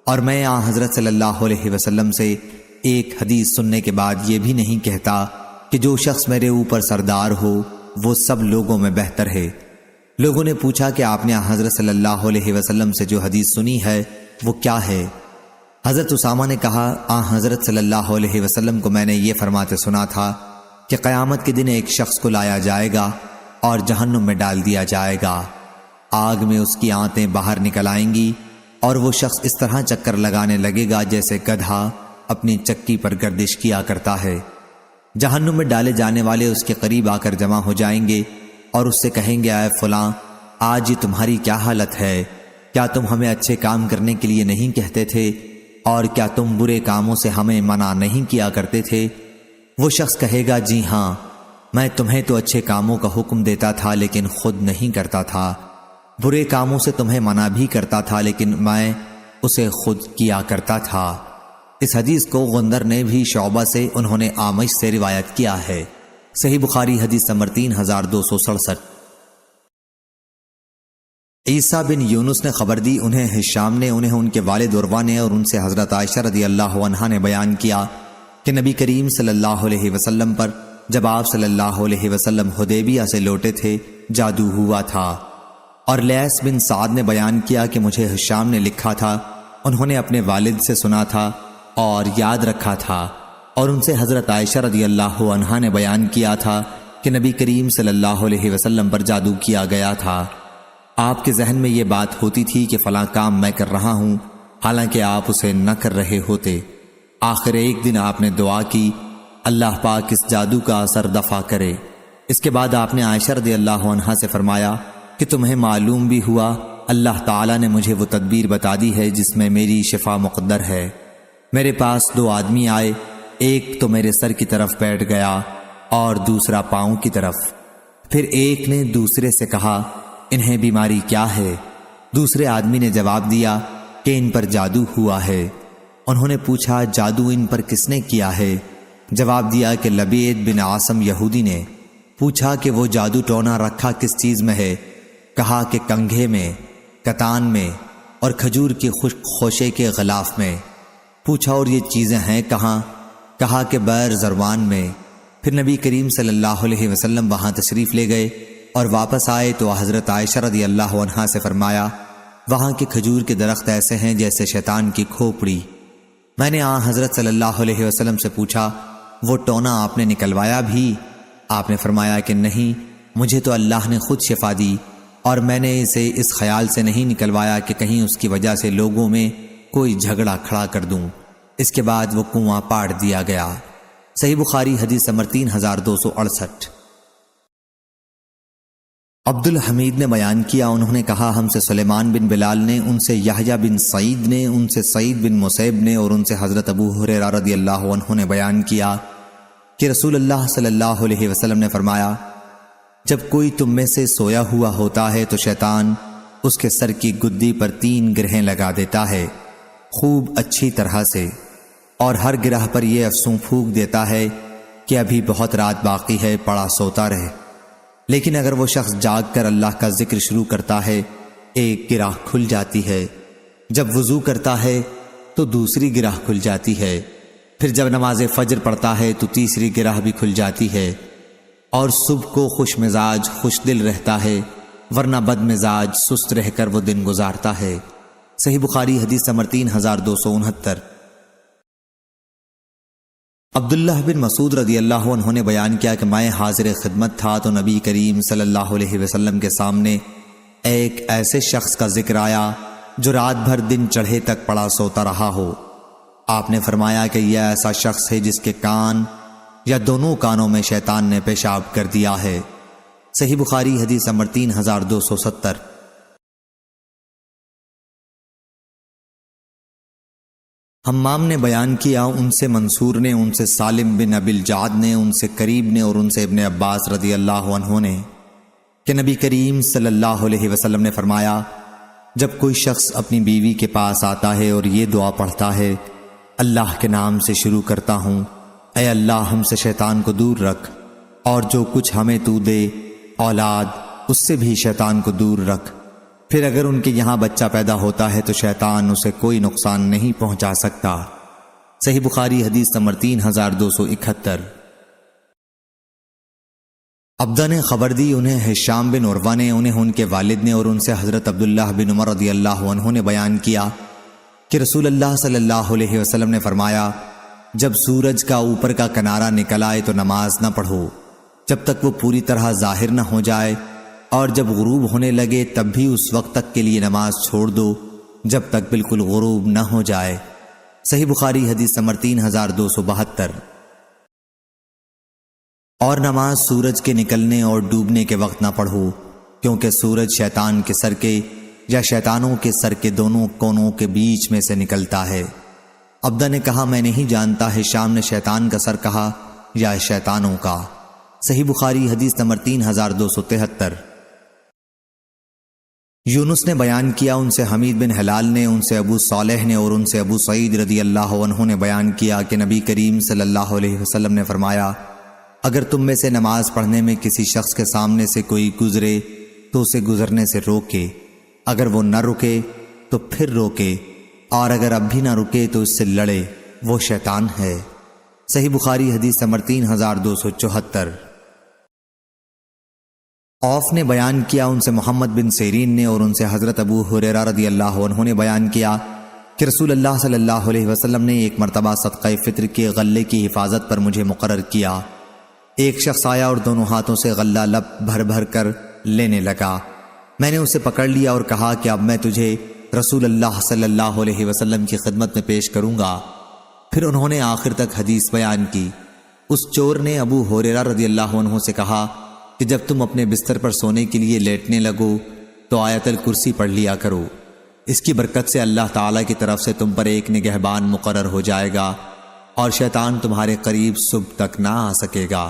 اور میں حضرت صلی اللہ علیہ وسلم سے ایک حدیث سننے کے بعد یہ بھی نہیں کہتا کہ جو شخص میرے اوپر سردار ہو وہ سب لوگوں میں بہتر ہے۔ لوگوں نے پوچھا کہ آپ نے حضرت صلی اللہ علیہ وسلم سے جو حدیث سنی ہے وہ کیا ہے؟ حضرت اسامہ نے کہا، حضرت صلی اللہ علیہ وسلم کو میں نے یہ فرماتے سنا تھا کہ قیامت کے دن ایک شخص کو لایا جائے گا اور جہنم میں ڈال دیا جائے گا، آگ میں اس کی آنتیں باہر نکل آئیں گی اور وہ شخص اس طرح چکر لگانے لگے گا جیسے گدھا اپنی چکی پر گردش کیا کرتا ہے۔ جہنم میں ڈالے جانے والے اس کے قریب آ کر جمع ہو جائیں گے اور اس سے کہیں گے، اے فلاں، آج تمہاری کیا حالت ہے؟ کیا تم ہمیں اچھے کام کرنے کے لیے نہیں کہتے تھے؟ اور کیا تم برے کاموں سے ہمیں منع نہیں کیا کرتے تھے؟ وہ شخص کہے گا، جی ہاں، میں تمہیں تو اچھے کاموں کا حکم دیتا تھا لیکن خود نہیں کرتا تھا، برے کاموں سے تمہیں منع بھی کرتا تھا لیکن میں اسے خود کیا کرتا تھا۔ اس حدیث کو غندر نے بھی شعبہ سے، انہوں نے آمش سے روایت کیا ہے۔ صحیح بخاری حدیث نمبر 3267۔ عیسیٰ بن یونس نے خبر دی، انہیں ہشام نے، انہیں ان کے والد عروہ نے اور ان سے حضرت عائشہ رضی اللہ عنہا نے بیان کیا کہ نبی کریم صلی اللہ علیہ وسلم پر جب آپ صلی اللہ علیہ وسلم حدیبیہ سے لوٹے تھے جادو ہوا تھا۔ اور لیث بن سعد نے بیان کیا کہ مجھے ہشام نے لکھا تھا، انہوں نے اپنے والد سے سنا تھا اور یاد رکھا تھا، اور ان سے حضرت عائشہ رضی اللہ عنہا نے بیان کیا تھا کہ نبی کریم صلی اللہ علیہ وسلم پر جادو کیا گیا تھا۔ آپ کے ذہن میں یہ بات ہوتی تھی کہ فلاں کام میں کر رہا ہوں، حالانکہ آپ اسے نہ کر رہے ہوتے۔ آخر ایک دن آپ نے دعا کی، اللہ پاک اس جادو کا اثر دفع کرے۔ اس کے بعد آپ نے عائشہ رضی اللہ عنہا سے فرمایا کہ تمہیں معلوم بھی ہوا اللہ تعالیٰ نے مجھے وہ تدبیر بتا دی ہے جس میں میری شفا مقدر ہے۔ میرے پاس 2 آدمی آئے، ایک تو میرے سر کی طرف بیٹھ گیا اور دوسرا پاؤں کی طرف۔ پھر ایک نے دوسرے سے کہا، انہیں بیماری کیا ہے؟ دوسرے آدمی نے جواب دیا کہ ان پر جادو ہوا ہے۔ انہوں نے پوچھا، جادو ان پر کس نے کیا ہے؟ جواب دیا کہ لبید بن عاصم یہودی نے۔ پوچھا کہ وہ جادو ٹونا رکھا کس چیز میں ہے؟ کہا کہ کنگھے میں، کتان میں اور کھجور کی خشک خوشے کے غلاف میں۔ پوچھا اور یہ چیزیں ہیں کہاں؟ کہا کہ بئر زروان میں۔ پھر نبی کریم صلی اللہ علیہ وسلم وہاں تشریف لے گئے اور واپس آئے تو حضرت عائشہ رضی اللہ عنہا سے فرمایا، وہاں کے کھجور کے درخت ایسے ہیں جیسے شیطان کی کھوپڑی۔ میں نے حضرت صلی اللہ علیہ وسلم سے پوچھا، وہ ٹونا آپ نے نکلوایا بھی؟ آپ نے فرمایا کہ نہیں، مجھے تو اللہ نے خود شفا دی اور میں نے اسے اس خیال سے نہیں نکلوایا کہ کہیں اس کی وجہ سے لوگوں میں کوئی جھگڑا کھڑا کر دوں۔ اس کے بعد وہ کنواں پاڑ دیا گیا۔ صحیح بخاری حدیث نمبر 3268۔ عبد الحمید نے بیان کیا، انہوں نے کہا، ہم سے سلیمان بن بلال نے، ان سے یحییٰ بن سعید نے، ان سے سعید بن مسیب نے اور ان سے حضرت ابو ہریرہ رضی اللہ عنہ نے بیان کیا کہ رسول اللہ صلی اللہ علیہ وسلم نے فرمایا، جب کوئی تم میں سے سویا ہوا ہوتا ہے تو شیطان اس کے سر کی گدی پر 3 گرہیں لگا دیتا ہے، خوب اچھی طرح سے، اور ہر گرہ پر یہ افسوں پھونک دیتا ہے کہ ابھی بہت رات باقی ہے، پڑا سوتا رہے۔ لیکن اگر وہ شخص جاگ کر اللہ کا ذکر شروع کرتا ہے، ایک گرہ کھل جاتی ہے، جب وضو کرتا ہے تو دوسری گرہ کھل جاتی ہے، پھر جب نماز فجر پڑھتا ہے تو تیسری گرہ بھی کھل جاتی ہے، اور صبح کو خوش مزاج خوش دل رہتا ہے، ورنہ بد مزاج سست رہ کر وہ دن گزارتا ہے۔ صحیح بخاری حدیث نمبر 3269۔ عبداللہ بن مسعود رضی اللہ عنہ نے بیان کیا کہ میں حاضر خدمت تھا تو نبی کریم صلی اللہ علیہ وسلم کے سامنے ایک ایسے شخص کا ذکر آیا جو رات بھر دن چڑھے تک پڑا سوتا رہا ہو۔ آپ نے فرمایا کہ یہ ایسا شخص ہے جس کے کان یا دونوں کانوں میں شیطان نے پیشاب کر دیا ہے۔ صحیح بخاری حدیث نمبر 3270۔ حمام نے بیان کیا، ان سے منصور نے، ان سے سالم بن ابی الجعد نے، ان سے قریب نے اور ان سے ابن عباس رضی اللہ عنہ نے کہ نبی کریم صلی اللہ علیہ وسلم نے فرمایا، جب کوئی شخص اپنی بیوی کے پاس آتا ہے اور یہ دعا پڑھتا ہے، اللہ کے نام سے شروع کرتا ہوں، اے اللہ ہم سے شیطان کو دور رکھ، اور جو کچھ ہمیں تو دے اولاد اس سے بھی شیطان کو دور رکھ، پھر اگر ان کے یہاں بچہ پیدا ہوتا ہے تو شیطان اسے کوئی نقصان نہیں پہنچا سکتا۔ صحیح بخاری حدیث نمبر 3271۔ عبدہ نے خبر دی، انہیں ہشام بن عروہ نے، انہیں ان کے والد نے اور ان سے حضرت عبداللہ بن عمر رضی اللہ عنہ نے بیان کیا کہ رسول اللہ صلی اللہ علیہ وسلم نے فرمایا، جب سورج کا اوپر کا کنارہ نکل آئے تو نماز نہ پڑھو جب تک وہ پوری طرح ظاہر نہ ہو جائے، اور جب غروب ہونے لگے تب بھی اس وقت تک کے لیے نماز چھوڑ دو جب تک بالکل غروب نہ ہو جائے۔ صحیح بخاری حدیث نمبر 3272۔ اور نماز سورج کے نکلنے اور ڈوبنے کے وقت نہ پڑھو، کیونکہ سورج شیطان کے سر کے یا شیطانوں کے سر کے دونوں کونوں کے بیچ میں سے نکلتا ہے۔ عبدہ نے کہا، میں نہیں جانتا ہشام نے شیطان کا سر کہا یا شیطانوں کا۔ صحیح بخاری حدیث نمبر 3273۔ یونس نے بیان کیا، ان سے حمید بن ہلال نے، ان سے ابو صالح نے اور ان سے ابو سعید رضی اللہ عنہ نے بیان کیا کہ نبی کریم صلی اللہ علیہ وسلم نے فرمایا، اگر تم میں سے نماز پڑھنے میں کسی شخص کے سامنے سے کوئی گزرے تو اسے گزرنے سے روکے، اگر وہ نہ رکے تو پھر روکے، اور اگر اب بھی نہ رکے تو اس سے لڑے، وہ شیطان ہے۔ صحیح بخاری حدیث نمبر 3274۔ عوف نے بیان کیا، ان سے محمد بن سیرین نے اور ان سے حضرت ابو ہریرہ رضی اللہ عنہ نے بیان کیا کہ رسول اللہ صلی اللہ علیہ وسلم نے ایک مرتبہ صدقہ فطر کے غلے کی حفاظت پر مجھے مقرر کیا۔ ایک شخص آیا اور دونوں ہاتھوں سے غلہ لب بھر بھر کر لینے لگا۔ میں نے اسے پکڑ لیا اور کہا کہ اب میں تجھے رسول اللہ صلی اللہ علیہ وسلم کی خدمت میں پیش کروں گا۔ پھر انہوں نے آخر تک حدیث بیان کی۔ اس چور نے ابو ہریرہ رضی اللہ عنہ سے کہا کہ جب تم اپنے بستر پر سونے کے لیے لیٹنے لگو تو آیت الکرسی پڑھ لیا کرو، اس کی برکت سے اللہ تعالیٰ کی طرف سے تم پر ایک نگہبان مقرر ہو جائے گا اور شیطان تمہارے قریب صبح تک نہ آ سکے گا۔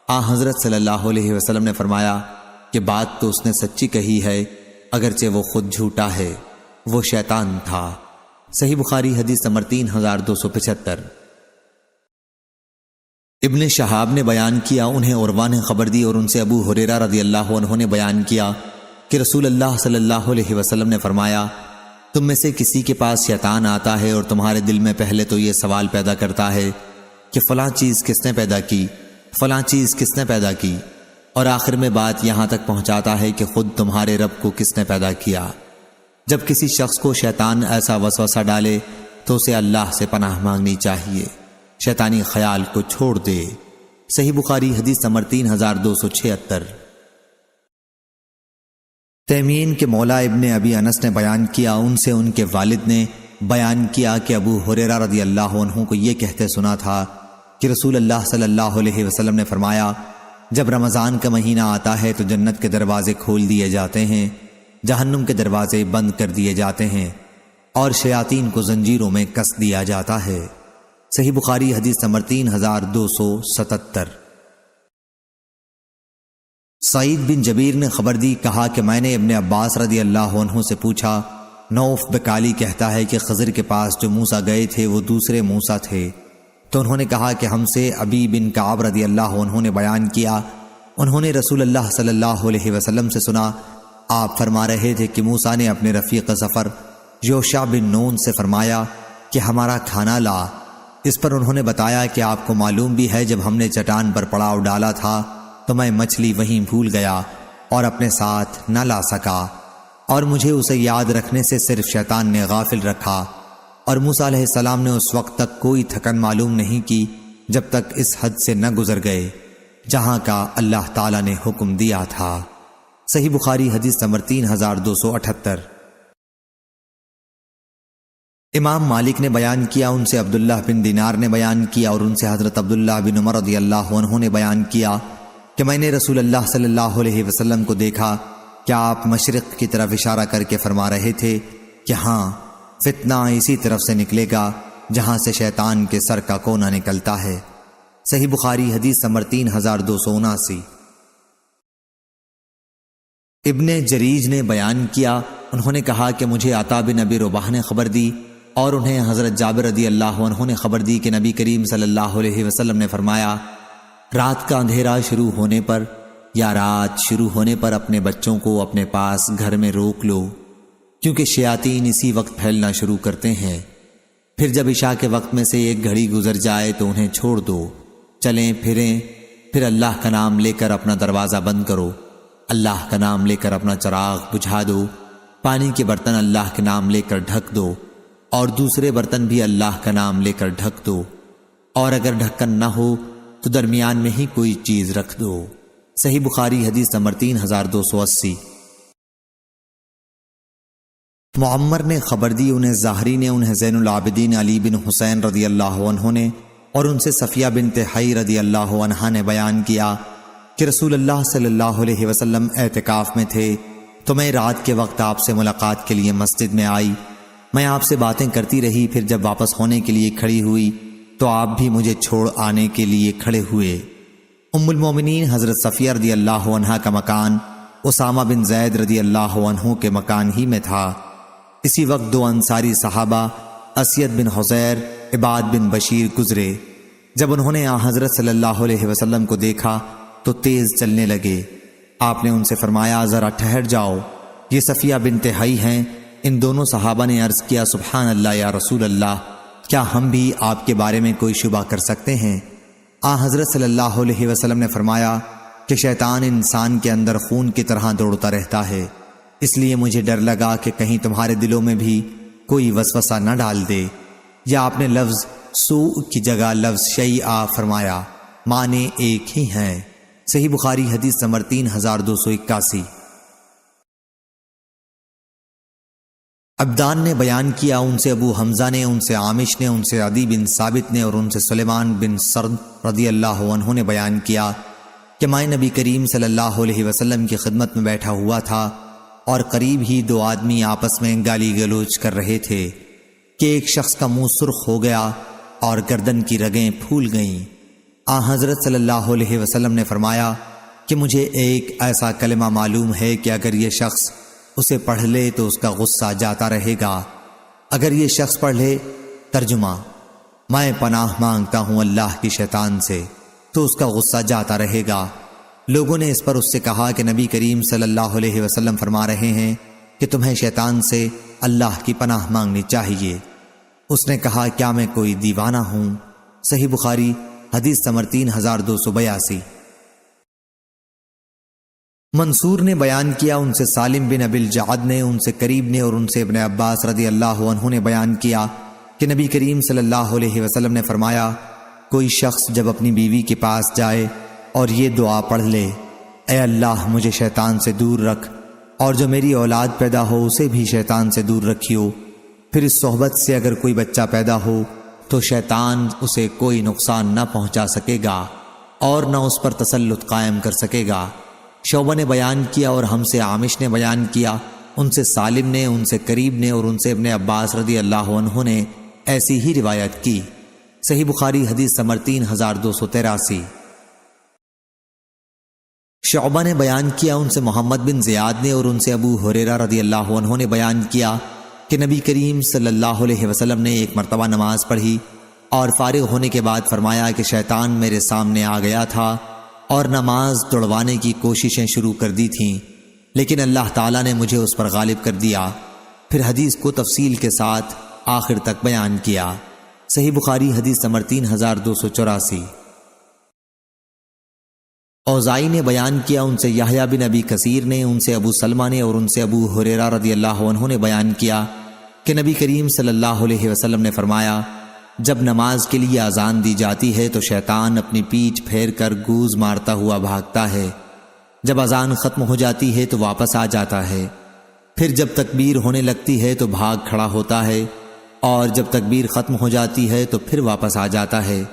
حضرت صلی اللہ علیہ وسلم نے فرمایا کہ بات تو اس نے سچی کہی ہے، اگرچہ وہ خود جھوٹا ہے، وہ شیطان تھا۔ صحیح بخاری حدیث نمبر 3275۔ ابن شہاب نے بیان کیا، انہیں عروہ نے خبر دی اور ان سے ابو ہریرہ رضی اللہ عنہ نے بیان کیا کہ رسول اللہ صلی اللہ علیہ وسلم نے فرمایا، تم میں سے کسی کے پاس شیطان آتا ہے اور تمہارے دل میں پہلے تو یہ سوال پیدا کرتا ہے کہ فلاں چیز کس نے پیدا کی، فلاں چیز کس نے پیدا کی، اور آخر میں بات یہاں تک پہنچاتا ہے کہ خود تمہارے رب کو کس نے پیدا کیا۔ جب کسی شخص کو شیطان ایسا وسوسہ ڈالے تو اسے اللہ سے پناہ مانگنی چاہیے، شیطانی خیال کو چھوڑ دے۔ صحیح بخاری حدیث نمبر 3276۔ تیمین کے مولا ابن ابی انس نے بیان کیا، ان سے ان کے والد نے بیان کیا کہ ابو ہریرہ رضی اللہ عنہ کو یہ کہتے سنا تھا کہ رسول اللہ صلی اللہ علیہ وسلم نے فرمایا، جب رمضان کا مہینہ آتا ہے تو جنت کے دروازے کھول دیے جاتے ہیں، جہنم کے دروازے بند کر دیے جاتے ہیں اور شیاطین کو زنجیروں میں کس دیا جاتا ہے۔ صحیح بخاری حدیث نمبر 3277۔ سعید بن جبیر نے خبر دی، کہا کہ میں نے ابن عباس رضی اللہ عنہ سے پوچھا، نوف بکالی کہتا ہے کہ خضر کے پاس جو موسیٰ گئے تھے وہ دوسرے موسیٰ تھے، تو انہوں نے کہا کہ ہم سے ابی بن کعب رضی اللہ عنہ نے بیان کیا، انہوں نے رسول اللہ صلی اللہ علیہ وسلم سے سنا، آپ فرما رہے تھے کہ موسیٰ نے اپنے رفیق سفر یوشع بن نون سے فرمایا کہ ہمارا کھانا لا۔ اس پر انہوں نے بتایا کہ آپ کو معلوم بھی ہے جب ہم نے چٹان پر پڑاؤ ڈالا تھا تو میں مچھلی وہیں بھول گیا اور اپنے ساتھ نہ لا سکا، اور مجھے اسے یاد رکھنے سے صرف شیطان نے غافل رکھا، اور موسیٰ علیہ السلام نے اس وقت تک کوئی تھکن معلوم نہیں کی جب تک اس حد سے نہ گزر گئے جہاں کا اللہ تعالیٰ نے حکم دیا تھا۔ صحیح بخاری حدیث نمبر 3278۔ امام مالک نے بیان کیا، ان سے عبداللہ بن دینار نے بیان کیا اور ان سے حضرت عبداللہ بن عمر رضی اللہ عنہ نے بیان کیا کہ میں نے رسول اللہ صلی اللہ علیہ وسلم کو دیکھا کہ آپ مشرق کی طرف اشارہ کر کے فرما رہے تھے کہ ہاں، فتنہ اسی طرف سے نکلے گا جہاں سے شیطان کے سر کا کونا نکلتا ہے۔ صحیح بخاری حدیث نمبر 3279۔ ابن جریج نے بیان کیا، انہوں نے کہا کہ مجھے عطا بن ابی رباح نے خبر دی اور انہیں حضرت جابر رضی اللہ عنہ نے خبر دی کہ نبی کریم صلی اللہ علیہ وسلم نے فرمایا، رات کا اندھیرا شروع ہونے پر یا رات شروع ہونے پر اپنے بچوں کو اپنے پاس گھر میں روک لو، کیونکہ شیاطین اسی وقت پھیلنا شروع کرتے ہیں۔ پھر جب عشاء کے وقت میں سے ایک گھڑی گزر جائے تو انہیں چھوڑ دو، چلیں پھریں، پھر اللہ کا نام لے کر اپنا دروازہ بند کرو، اللہ کا نام لے کر اپنا چراغ بجھا دو، پانی کے برتن اللہ کے نام لے کر ڈھک دو اور دوسرے برتن بھی اللہ کا نام لے کر ڈھک دو، اور اگر ڈھکن نہ ہو تو درمیان میں ہی کوئی چیز رکھ دو۔ صحیح بخاری حدیث نمبر 3280۔ معمر نے خبر دی، انہیں ظاہری نے، انہیں زین العابدین علی بن حسین رضی اللہ عنہ نے اور ان سے صفیہ بنت حی رضی اللہ عنہا نے بیان کیا کہ رسول اللہ صلی اللہ علیہ وسلم اعتکاف میں تھے تو میں رات کے وقت آپ سے ملاقات کے لیے مسجد میں آئی، میں آپ سے باتیں کرتی رہی، پھر جب واپس ہونے کے لیے کھڑی ہوئی تو آپ بھی مجھے چھوڑ آنے کے لیے کھڑے ہوئے۔ ام المومنین حضرت صفیہ رضی اللہ عنہا کا مکان اسامہ بن زید رضی اللہ عنہ کے مکان ہی میں تھا۔ اسی وقت دو انصاری صحابہ اسید بن حضیر، عباد بن بشیر گزرے، جب انہوں نے حضرت صلی اللہ علیہ وسلم کو دیکھا تو تیز چلنے لگے۔ آپ نے ان سے فرمایا، ذرا ٹھہر جاؤ، یہ صفیہ بنت حی ہیں۔ ان دونوں صحابہ نے عرض کیا، سبحان اللہ یا رسول اللہ، کیا ہم بھی آپ کے بارے میں کوئی شبہ کر سکتے ہیں؟ حضرت صلی اللہ علیہ وسلم نے فرمایا کہ شیطان انسان کے اندر خون کی طرح دوڑتا رہتا ہے، اس لیے مجھے ڈر لگا کہ کہیں تمہارے دلوں میں بھی کوئی وسوسہ نہ ڈال دے۔ یا آپ نے لفظ سوء کی جگہ لفظ شیء فرمایا، معنی ایک ہی ہیں۔ صحیح بخاری حدیث نمبر 3281۔ عبدان نے بیان کیا، ان سے ابو حمزہ نے، ان سے عامش نے، ان سے عدی بن ثابت نے اور ان سے سلیمان بن سرد رضی اللہ عنہ نے بیان کیا کہ میں نبی کریم صلی اللہ علیہ وسلم کی خدمت میں بیٹھا ہوا تھا اور قریب ہی دو آدمی آپس میں گالی گلوچ کر رہے تھے کہ ایک شخص کا منہ سرخ ہو گیا اور گردن کی رگیں پھول گئیں۔ حضرت صلی اللہ علیہ وسلم نے فرمایا کہ مجھے ایک ایسا کلمہ معلوم ہے کہ اگر یہ شخص اسے پڑھ لے تو اس کا غصہ جاتا رہے گا۔ اگر یہ شخص پڑھ لے، ترجمہ: میں پناہ مانگتا ہوں اللہ کی شیطان سے، تو اس کا غصہ جاتا رہے گا۔ لوگوں نے اس پر اس سے کہا کہ نبی کریم صلی اللہ علیہ وسلم فرما رہے ہیں کہ تمہیں شیطان سے اللہ کی پناہ مانگنی چاہیے۔ اس نے کہا کیا میں کوئی دیوانہ ہوں؟ صحیح بخاری حدیث نمبر 3282۔ منصور نے بیان کیا، ان سے سالم بن ابی الجعد نے، ان سے قریب نے اور ان سے ابن عباس رضی اللہ عنہ نے بیان کیا کہ نبی کریم صلی اللہ علیہ وسلم نے فرمایا، کوئی شخص جب اپنی بیوی کے پاس جائے اور یہ دعا پڑھ لے، اے اللہ مجھے شیطان سے دور رکھ، اور جو میری اولاد پیدا ہو اسے بھی شیطان سے دور رکھیو، پھر اس صحبت سے اگر کوئی بچہ پیدا ہو تو شیطان اسے کوئی نقصان نہ پہنچا سکے گا اور نہ اس پر تسلط قائم کر سکے گا۔ شعبہ نے بیان کیا اور ہم سے عامش نے بیان کیا، ان سے سالم نے، ان سے قریب نے اور ان سے ابن عباس رضی اللہ عنہ نے ایسی ہی روایت کی۔ صحیح بخاری حدیث نمبر 3283۔ شعبہ نے بیان کیا، ان سے محمد بن زیاد نے اور ان سے ابو ہریرہ رضی اللہ عنہ نے بیان کیا کہ نبی کریم صلی اللہ علیہ وسلم نے ایک مرتبہ نماز پڑھی اور فارغ ہونے کے بعد فرمایا کہ شیطان میرے سامنے آ گیا تھا اور نماز توڑوانے کی کوششیں شروع کر دی تھیں، لیکن اللہ تعالیٰ نے مجھے اس پر غالب کر دیا۔ پھر حدیث کو تفصیل کے ساتھ آخر تک بیان کیا۔ صحیح بخاری حدیث نمبر 3284۔ اوزائی نے بیان کیا، ان سے یحییٰ بن ابی کثیر نے، ان سے ابو سلمہ نے اور ان سے ابو ہریرہ رضی اللہ عنہ نے بیان کیا کہ نبی کریم صلی اللہ علیہ وسلم نے فرمایا، جب نماز کے لیے اذان دی جاتی ہے تو شیطان اپنی پیٹھ پھیر کر گوز مارتا ہوا بھاگتا ہے، جب اذان ختم ہو جاتی ہے تو واپس آ جاتا ہے، پھر جب تکبیر ہونے لگتی ہے تو بھاگ کھڑا ہوتا ہے، اور جب تکبیر ختم ہو جاتی ہے تو پھر واپس آ جاتا ہے،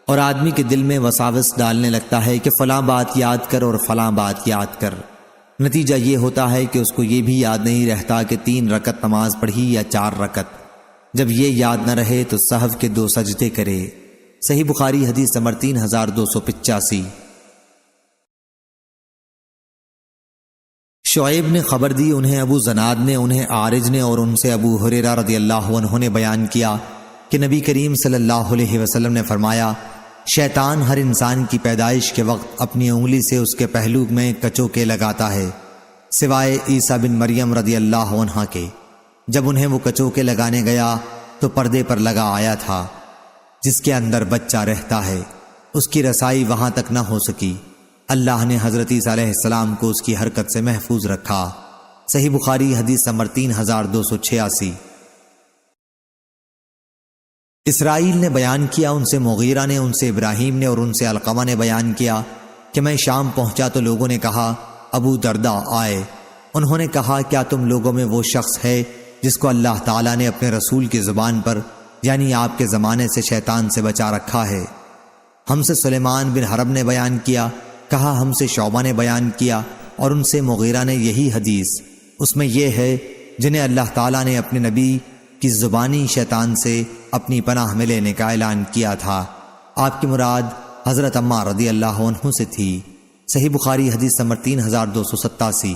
اور آدمی کے دل میں وساوس ڈالنے لگتا ہے کہ فلاں بات یاد کر اور فلاں بات یاد کر۔ نتیجہ یہ ہوتا ہے کہ اس کو یہ بھی یاد نہیں رہتا کہ 3 رکعت نماز پڑھی یا 4 رکعت۔ جب یہ یاد نہ رہے تو سہو کے 2 سجدے کرے۔ صحیح بخاری حدیث نمبر 3285۔ شعیب نے خبر دی، انہیں ابو زناد نے، انہیں عارج نے اور ان سے ابو ہریرہ رضی اللہ عنہ نے بیان کیا کہ نبی کریم صلی اللہ علیہ وسلم نے فرمایا، شیطان ہر انسان کی پیدائش کے وقت اپنی انگلی سے اس کے پہلو میں کچوکے لگاتا ہے، سوائے عیسیٰ بن مریم رضی اللہ عنہ کے۔ جب انہیں وہ کچوکے لگانے گیا تو پردے پر لگا آیا تھا جس کے اندر بچہ رہتا ہے، اس کی رسائی وہاں تک نہ ہو سکی۔ اللہ نے حضرت عیسیٰ علیہ السلام کو اس کی حرکت سے محفوظ رکھا۔ صحیح بخاری حدیث نمبر 3286۔ اسرائیل نے بیان کیا، ان سے مغیرہ نے، ان سے ابراہیم نے اور ان سے علقمہ نے بیان کیا کہ میں شام پہنچا تو لوگوں نے کہا ابو درداء آئے۔ انہوں نے کہا کیا تم لوگوں میں وہ شخص ہے جس کو اللہ تعالیٰ نے اپنے رسول کی زبان پر یعنی آپ کے زمانے سے شیطان سے بچا رکھا ہے؟ ہم سے سلیمان بن حرب نے بیان کیا، کہا ہم سے شعبہ نے بیان کیا اور ان سے مغیرہ نے یہی حدیث۔ اس میں یہ ہے جنہیں اللہ تعالیٰ نے اپنے نبی کی زبانی شیطان سے اپنی پناہ میں لینے کا اعلان کیا تھا۔ آپ کی مراد حضرت عمار رضی اللہ عنہ سے تھی۔ صحیح بخاری حدیث نمبر 3287۔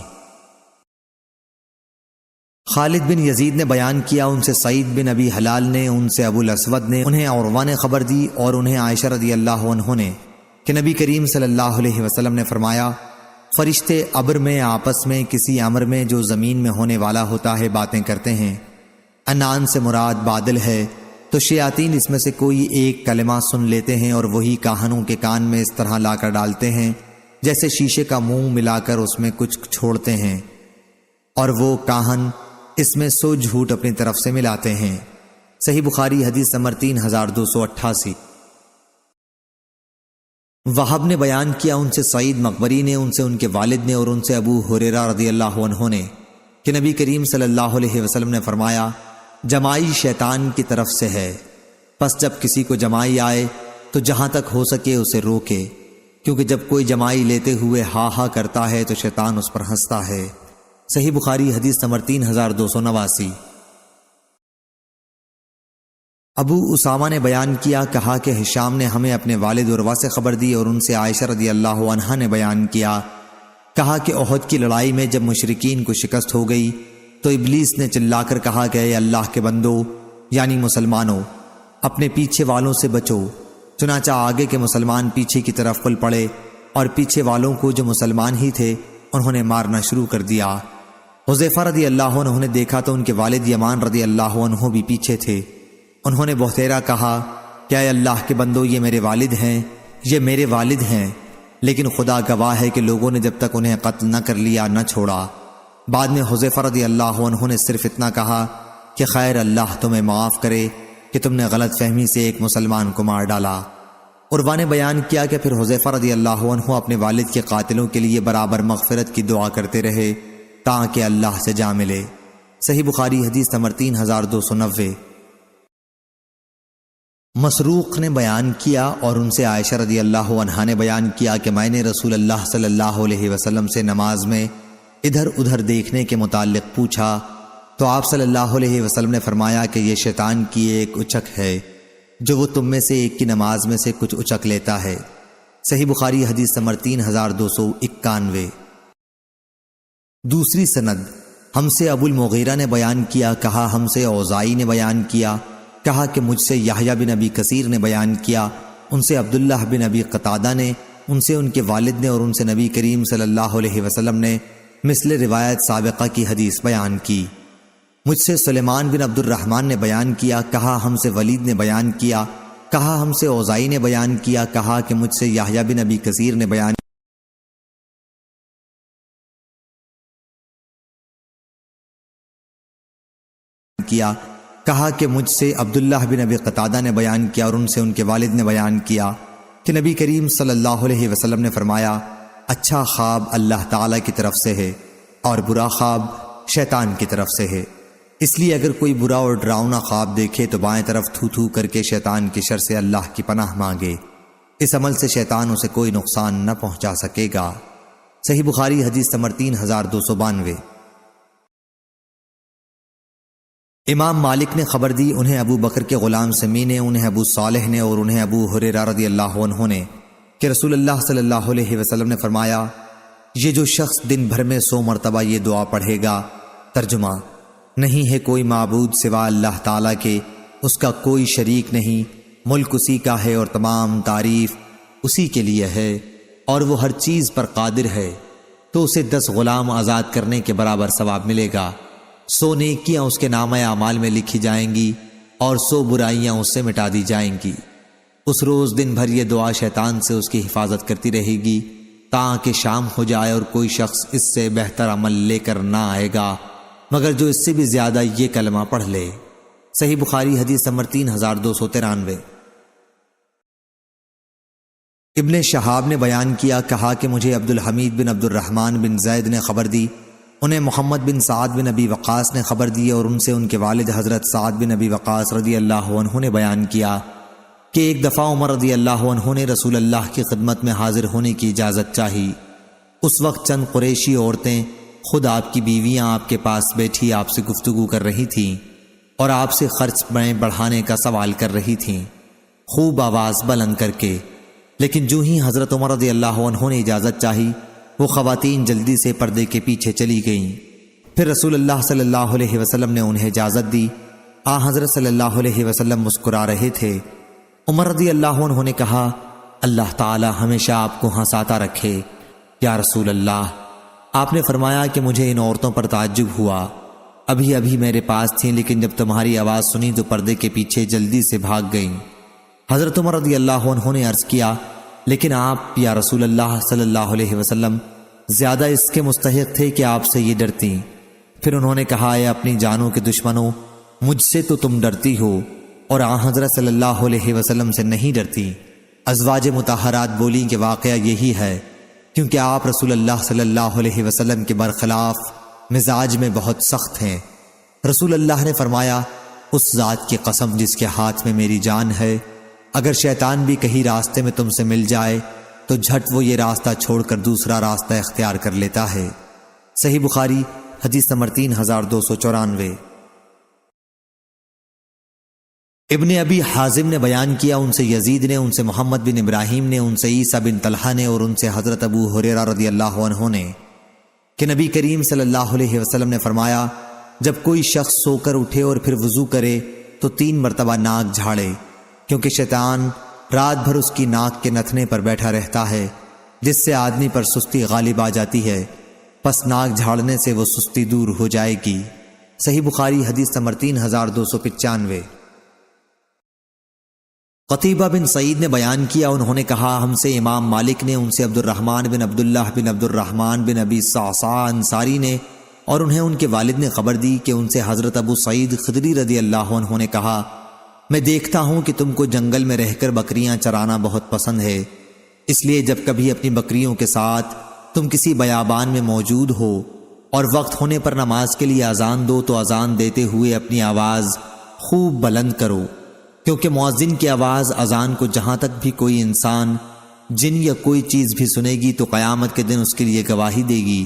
خالد بن یزید نے بیان کیا، ان سے سعید بن ابی حلال نے، ان سے ابو الاسود نے، انہیں عروہ نے خبر دی اور انہیں عائشہ رضی اللہ عنہ نے کہ نبی کریم صلی اللہ علیہ وسلم نے فرمایا، فرشتے ابر میں آپس میں کسی امر میں جو زمین میں ہونے والا ہوتا ہے باتیں کرتے ہیں۔ انان سے مراد بادل ہے، تو شیاطین اس میں سے کوئی ایک کلمہ سن لیتے ہیں اور وہی کاہنوں کے کان میں اس طرح لا کر ڈالتے ہیں جیسے شیشے کا منہ ملا کر اس میں کچھ چھوڑتے ہیں، اور وہ کاہن اس میں سو جھوٹ اپنی طرف سے ملاتے ہیں۔ صحیح بخاری حدیث نمبر 3288۔ وہب نے بیان کیا، ان سے سعید مقبری نے، ان سے ان کے والد نے اور ان سے ابو ہریرہ رضی اللہ عنہ نے کہ نبی کریم صلی اللہ علیہ وسلم نے فرمایا، جمائی شیطان کی طرف سے ہے، پس جب کسی کو جمائی آئے تو جہاں تک ہو سکے اسے روکے، کیونکہ جب کوئی جمائی لیتے ہوئے ہا ہا کرتا ہے تو شیطان اس پر ہنستا ہے۔ صحیح بخاری حدیث نمبر 3289۔ ابو اسامہ نے بیان کیا، کہا کہ ہشام نے ہمیں اپنے والد عروہ سے خبر دی اور ان سے عائشہ رضی اللہ عنہا نے بیان کیا، کہا کہ احد کی لڑائی میں جب مشرکین کو شکست ہو گئی تو ابلیس نے چلا کر کہا کہ اے اللہ کے بندو یعنی مسلمانوں، اپنے پیچھے والوں سے بچو۔ چنانچہ آگے کے مسلمان پیچھے کی طرف پل پڑے اور پیچھے والوں کو جو مسلمان ہی تھے انہوں نے مارنا شروع کر دیا۔ حذیفہ رضی اللہ عنہ نے دیکھا تو ان کے والد یمان رضی اللہ عنہ بھی پیچھے تھے۔ انہوں نے بہتیرا کہا کہ اے اللہ کے بندو، یہ میرے والد ہیں، یہ میرے والد ہیں، لیکن خدا گواہ ہے کہ لوگوں نے جب تک انہیں قتل نہ کر لیا نہ چھوڑا۔ بعد میں حذیفہ رضی اللہ عنہ نے صرف اتنا کہا کہ خیر اللہ تمہیں معاف کرے کہ تم نے غلط فہمی سے ایک مسلمان کو مار ڈالا۔ عروہ نے بیان کیا کہ پھر حذیفہ رضی اللہ عنہ اپنے والد کے قاتلوں کے لیے برابر مغفرت کی دعا کرتے رہے تاکہ اللہ سے جا ملے۔ صحیح بخاری حدیث نمبر 3290۔ مسروق نے بیان کیا اور ان سے عائشہ رضی اللہ عنہا نے بیان کیا کہ میں نے رسول اللہ صلی اللہ علیہ وسلم سے نماز میں ادھر ادھر دیکھنے کے متعلق پوچھا تو آپ صلی اللہ علیہ وسلم نے فرمایا کہ یہ شیطان کی ایک اچک ہے جو وہ تم میں سے ایک کی نماز میں سے کچھ اچک لیتا ہے۔ صحیح بخاری حدیث نمبر 3291۔ دوسری سند، ہم سے ابو المغیرہ نے بیان کیا، کہا ہم سے اوزائی نے بیان کیا، کہا کہ مجھ سے یحییٰ بن ابی کثیر نے بیان کیا، ان سے عبداللہ بن ابی قتادہ نے، ان سے ان کے والد نے اور ان سے نبی کریم صلی اللہ علیہ وسلم نے مثل روایت سابقہ کی حدیث بیان کی۔ مجھ سے سلیمان بن عبد الرحمن نے بیان کیا، کہا ہم سے ولید نے بیان کیا، کہا ہم سے اوزائی نے بیان کیا، کہا کہ مجھ سے یحییٰ بن ابی کثیر نے بیان کیا، کہا کہ مجھ سے عبداللہ بن ابی قتادہ نے بیان کیا اور ان سے ان کے والد نے بیان کیا کہ نبی کریم صلی اللہ علیہ وسلم نے فرمایا، اچھا خواب اللہ تعالیٰ کی طرف سے ہے اور برا خواب شیطان کی طرف سے ہے، اس لیے اگر کوئی برا اور ڈراؤنا خواب دیکھے تو بائیں طرف تھو تھو کر کے شیطان کی شر سے اللہ کی پناہ مانگے، اس عمل سے شیطان اسے کوئی نقصان نہ پہنچا سکے گا۔ صحیح بخاری حدیث نمبر 3292۔ امام مالک نے خبر دی، انہیں ابو بکر کے غلام سمی نے، انہیں ابو صالح نے اور انہیں ابو ہریرہ رضی اللہ عنہ نے کہ رسول اللہ صلی اللہ علیہ وسلم نے فرمایا، یہ جو شخص دن بھر میں 100 مرتبہ یہ دعا پڑھے گا، ترجمہ، نہیں ہے کوئی معبود سوا اللہ تعالیٰ کے، اس کا کوئی شریک نہیں، ملک اسی کا ہے اور تمام تعریف اسی کے لیے ہے اور وہ ہر چیز پر قادر ہے، تو اسے 10 غلام آزاد کرنے کے برابر ثواب ملے گا، 100 نیکیاں اس کے نامہ اعمال میں لکھی جائیں گی اور 100 برائیاں اس سے مٹا دی جائیں گی۔ اس روز دن بھر یہ دعا شیطان سے اس کی حفاظت کرتی رہے گی تاکہ شام ہو جائے اور کوئی شخص اس سے بہتر عمل لے کر نہ آئے گا مگر جو اس سے بھی زیادہ یہ کلمہ پڑھ لے۔ صحیح بخاری حدیث نمبر 3293۔ ابن شہاب نے بیان کیا، کہا کہ مجھے عبد الحمید بن عبد الرحمن بن زید نے خبر دی، انہیں محمد بن سعد بن ابی وقاص نے خبر دی اور ان سے ان کے والد حضرت سعد بن ابی وقاص رضی اللہ عنہ نے بیان کیا کہ ایک دفعہ عمر رضی اللہ عنہ نے رسول اللہ کی خدمت میں حاضر ہونے کی اجازت چاہی۔ اس وقت چند قریشی عورتیں، خود آپ کی بیویاں آپ کے پاس بیٹھی آپ سے گفتگو کر رہی تھیں اور آپ سے خرچ میں بڑھانے کا سوال کر رہی تھیں، خوب آواز بلند کر کے، لیکن جو ہی حضرت عمر رضی اللہ عنہ نے اجازت چاہی وہ خواتین جلدی سے پردے کے پیچھے چلی گئیں۔ پھر رسول اللہ صلی اللہ علیہ وسلم نے انہیں اجازت دی۔ حضرت صلی اللہ علیہ وسلم مسکرا رہے تھے۔ عمر رضی اللہ عنہ نے کہا، اللہ تعالی ہمیشہ آپ کو ہنساتا رکھے یا رسول اللہ۔ آپ نے فرمایا کہ مجھے ان عورتوں پر تعجب ہوا، ابھی ابھی میرے پاس تھیں لیکن جب تمہاری آواز سنی تو پردے کے پیچھے جلدی سے بھاگ گئیں۔ حضرت عمر رضی اللہ عنہ نے عرض کیا، لیکن آپ یا رسول اللہ صلی اللہ علیہ وسلم زیادہ اس کے مستحق تھے کہ آپ سے یہ ڈرتیں۔ پھر انہوں نے کہا، اے اپنی جانوں کے دشمنوں، مجھ سے تو تم ڈرتی ہو اور حضرت صلی اللہ علیہ وسلم سے نہیں ڈرتی۔ ازواج مطہرات بولیں کہ واقعہ یہی ہے، کیونکہ آپ رسول اللہ صلی اللہ علیہ وسلم کے برخلاف مزاج میں بہت سخت ہیں۔ رسول اللہ نے فرمایا، اس ذات کی قسم جس کے ہاتھ میں میری جان ہے، اگر شیطان بھی کہیں راستے میں تم سے مل جائے تو جھٹ وہ یہ راستہ چھوڑ کر دوسرا راستہ اختیار کر لیتا ہے۔ صحیح بخاری حدیث نمبر 3294۔ ابن ابی حازم نے بیان کیا، ان سے یزید نے، ان سے محمد بن ابراہیم نے، ان سے عیسیٰ بن طلحہ نے، اور ان سے حضرت ابو ہریرہ رضی اللہ عنہ نے کہ نبی کریم صلی اللہ علیہ وسلم نے فرمایا، جب کوئی شخص سو کر اٹھے اور پھر وضو کرے تو 3 مرتبہ ناک جھاڑے، کیونکہ شیطان رات بھر اس کی ناک کے نتھنے پر بیٹھا رہتا ہے، جس سے آدمی پر سستی غالب آ جاتی ہے، پس ناک جھاڑنے سے وہ سستی دور ہو جائے گی۔ صحیح بخاری حدیث نمبر 3295۔ قتیبہ بن سعید نے بیان کیا، انہوں نے کہا، ہم سے امام مالک نے، ان سے عبد الرحمن بن عبداللہ بن عبد الرحمن بن ابی صعصع انصاری نے، اور انہیں ان کے والد نے خبر دی کہ ان سے حضرت ابو سعید خدری رضی اللہ عنہ نے کہا، میں دیکھتا ہوں کہ تم کو جنگل میں رہ کر بکریاں چرانا بہت پسند ہے، اس لیے جب کبھی اپنی بکریوں کے ساتھ تم کسی بیابان میں موجود ہو اور وقت ہونے پر نماز کے لیے اذان دو تو اذان دیتے ہوئے اپنی آواز خوب بلند کرو، کیونکہ مؤذن کی آواز اذان کو جہاں تک بھی کوئی انسان، جن یا کوئی چیز بھی سنے گی تو قیامت کے دن اس کے لیے گواہی دے گی۔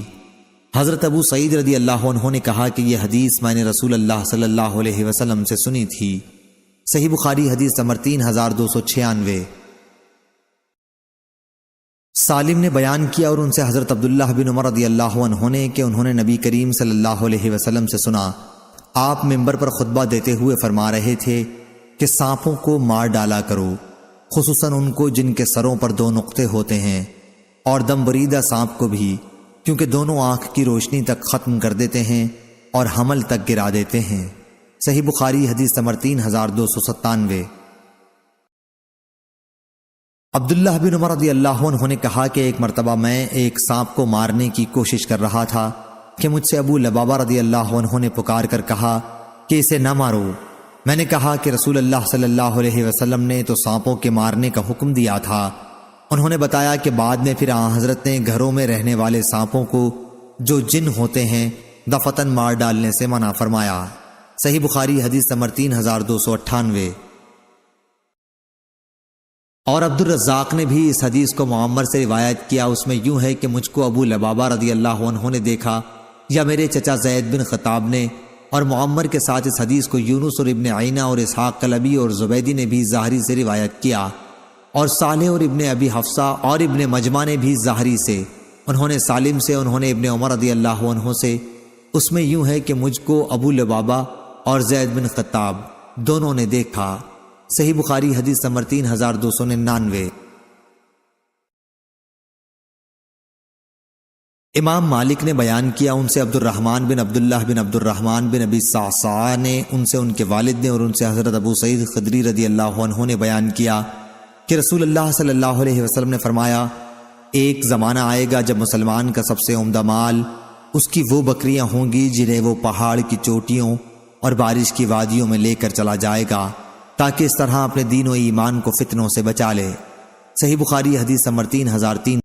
حضرت ابو سعید رضی اللہ عنہ نے کہا کہ یہ حدیث میں نے رسول اللہ صلی اللہ علیہ وسلم سے سنی تھی۔ صحیح بخاری حدیث نمبر 3296۔ سالم نے بیان کیا، اور ان سے حضرت عبداللہ بن عمر رضی اللہ عنہ نے کہ انہوں نے نبی کریم صلی اللہ علیہ وسلم سے سنا، آپ منبر پر خطبہ دیتے ہوئے فرما رہے تھے کہ سانپوں کو مار ڈالا کرو، خصوصاً ان کو جن کے سروں پر 2 نقطے ہوتے ہیں، اور دم بریدہ سانپ کو بھی، کیونکہ دونوں آنکھ کی روشنی تک ختم کر دیتے ہیں اور حمل تک گرا دیتے ہیں۔ صحیح بخاری حدیث نمبر 3297۔ عبداللہ بن عمر رضی اللہ عنہ نے کہا کہ ایک مرتبہ میں ایک سانپ کو مارنے کی کوشش کر رہا تھا کہ مجھ سے ابو لبابہ رضی اللہ عنہ نے پکار کر کہا کہ اسے نہ مارو۔ میں نے کہا کہ رسول اللہ صلی اللہ علیہ وسلم نے تو سانپوں کے مارنے کا حکم دیا تھا۔ انہوں نے بتایا کہ بعد میں پھر آن حضرت نے گھروں میں رہنے والے سانپوں کو جو جن ہوتے ہیں دفتن مار ڈالنے سے منع فرمایا۔ صحیح بخاری حدیث نمبر 3298۔ اور عبد الرزاق نے بھی اس حدیث کو معمر سے روایت کیا، اس میں یوں ہے کہ مجھ کو ابو لبابہ رضی اللہ عنہ نے دیکھا یا میرے چچا زید بن خطاب نے، اور معمر کے ساتھ اس حدیث کو یونس اور ابن عینہ اور اسحاق قلبی اور زبیدی نے بھی ظاہری سے روایت کیا، اور صالح اور ابن ابی حفصہ اور ابن مجمع نے بھی ظاہری سے، انہوں نے سالم سے، انہوں نے ابن عمر رضی اللہ عنہ سے، اس میں یوں ہے کہ مجھ کو ابو لبابہ اور زید بن خطاب دونوں نے دیکھا۔ صحیح بخاری حدیث نمبر 3299۔ امام مالک نے بیان کیا، ان سے عبد الرحمن بن عبداللہ بن عبد الرحمن بن ابی صعصع نے، ان سے ان کے والد نے، اور ان سے حضرت ابو سعید خدری رضی اللہ عنہ نے بیان کیا کہ رسول اللہ صلی اللہ علیہ وسلم نے فرمایا، ایک زمانہ آئے گا جب مسلمان کا سب سے عمدہ مال اس کی وہ بکریاں ہوں گی جنہیں وہ پہاڑ کی چوٹیوں اور بارش کی وادیوں میں لے کر چلا جائے گا، تاکہ اس طرح اپنے دین و ایمان کو فتنوں سے بچا لے۔ صحیح بخاری حدیث نمبر 3003۔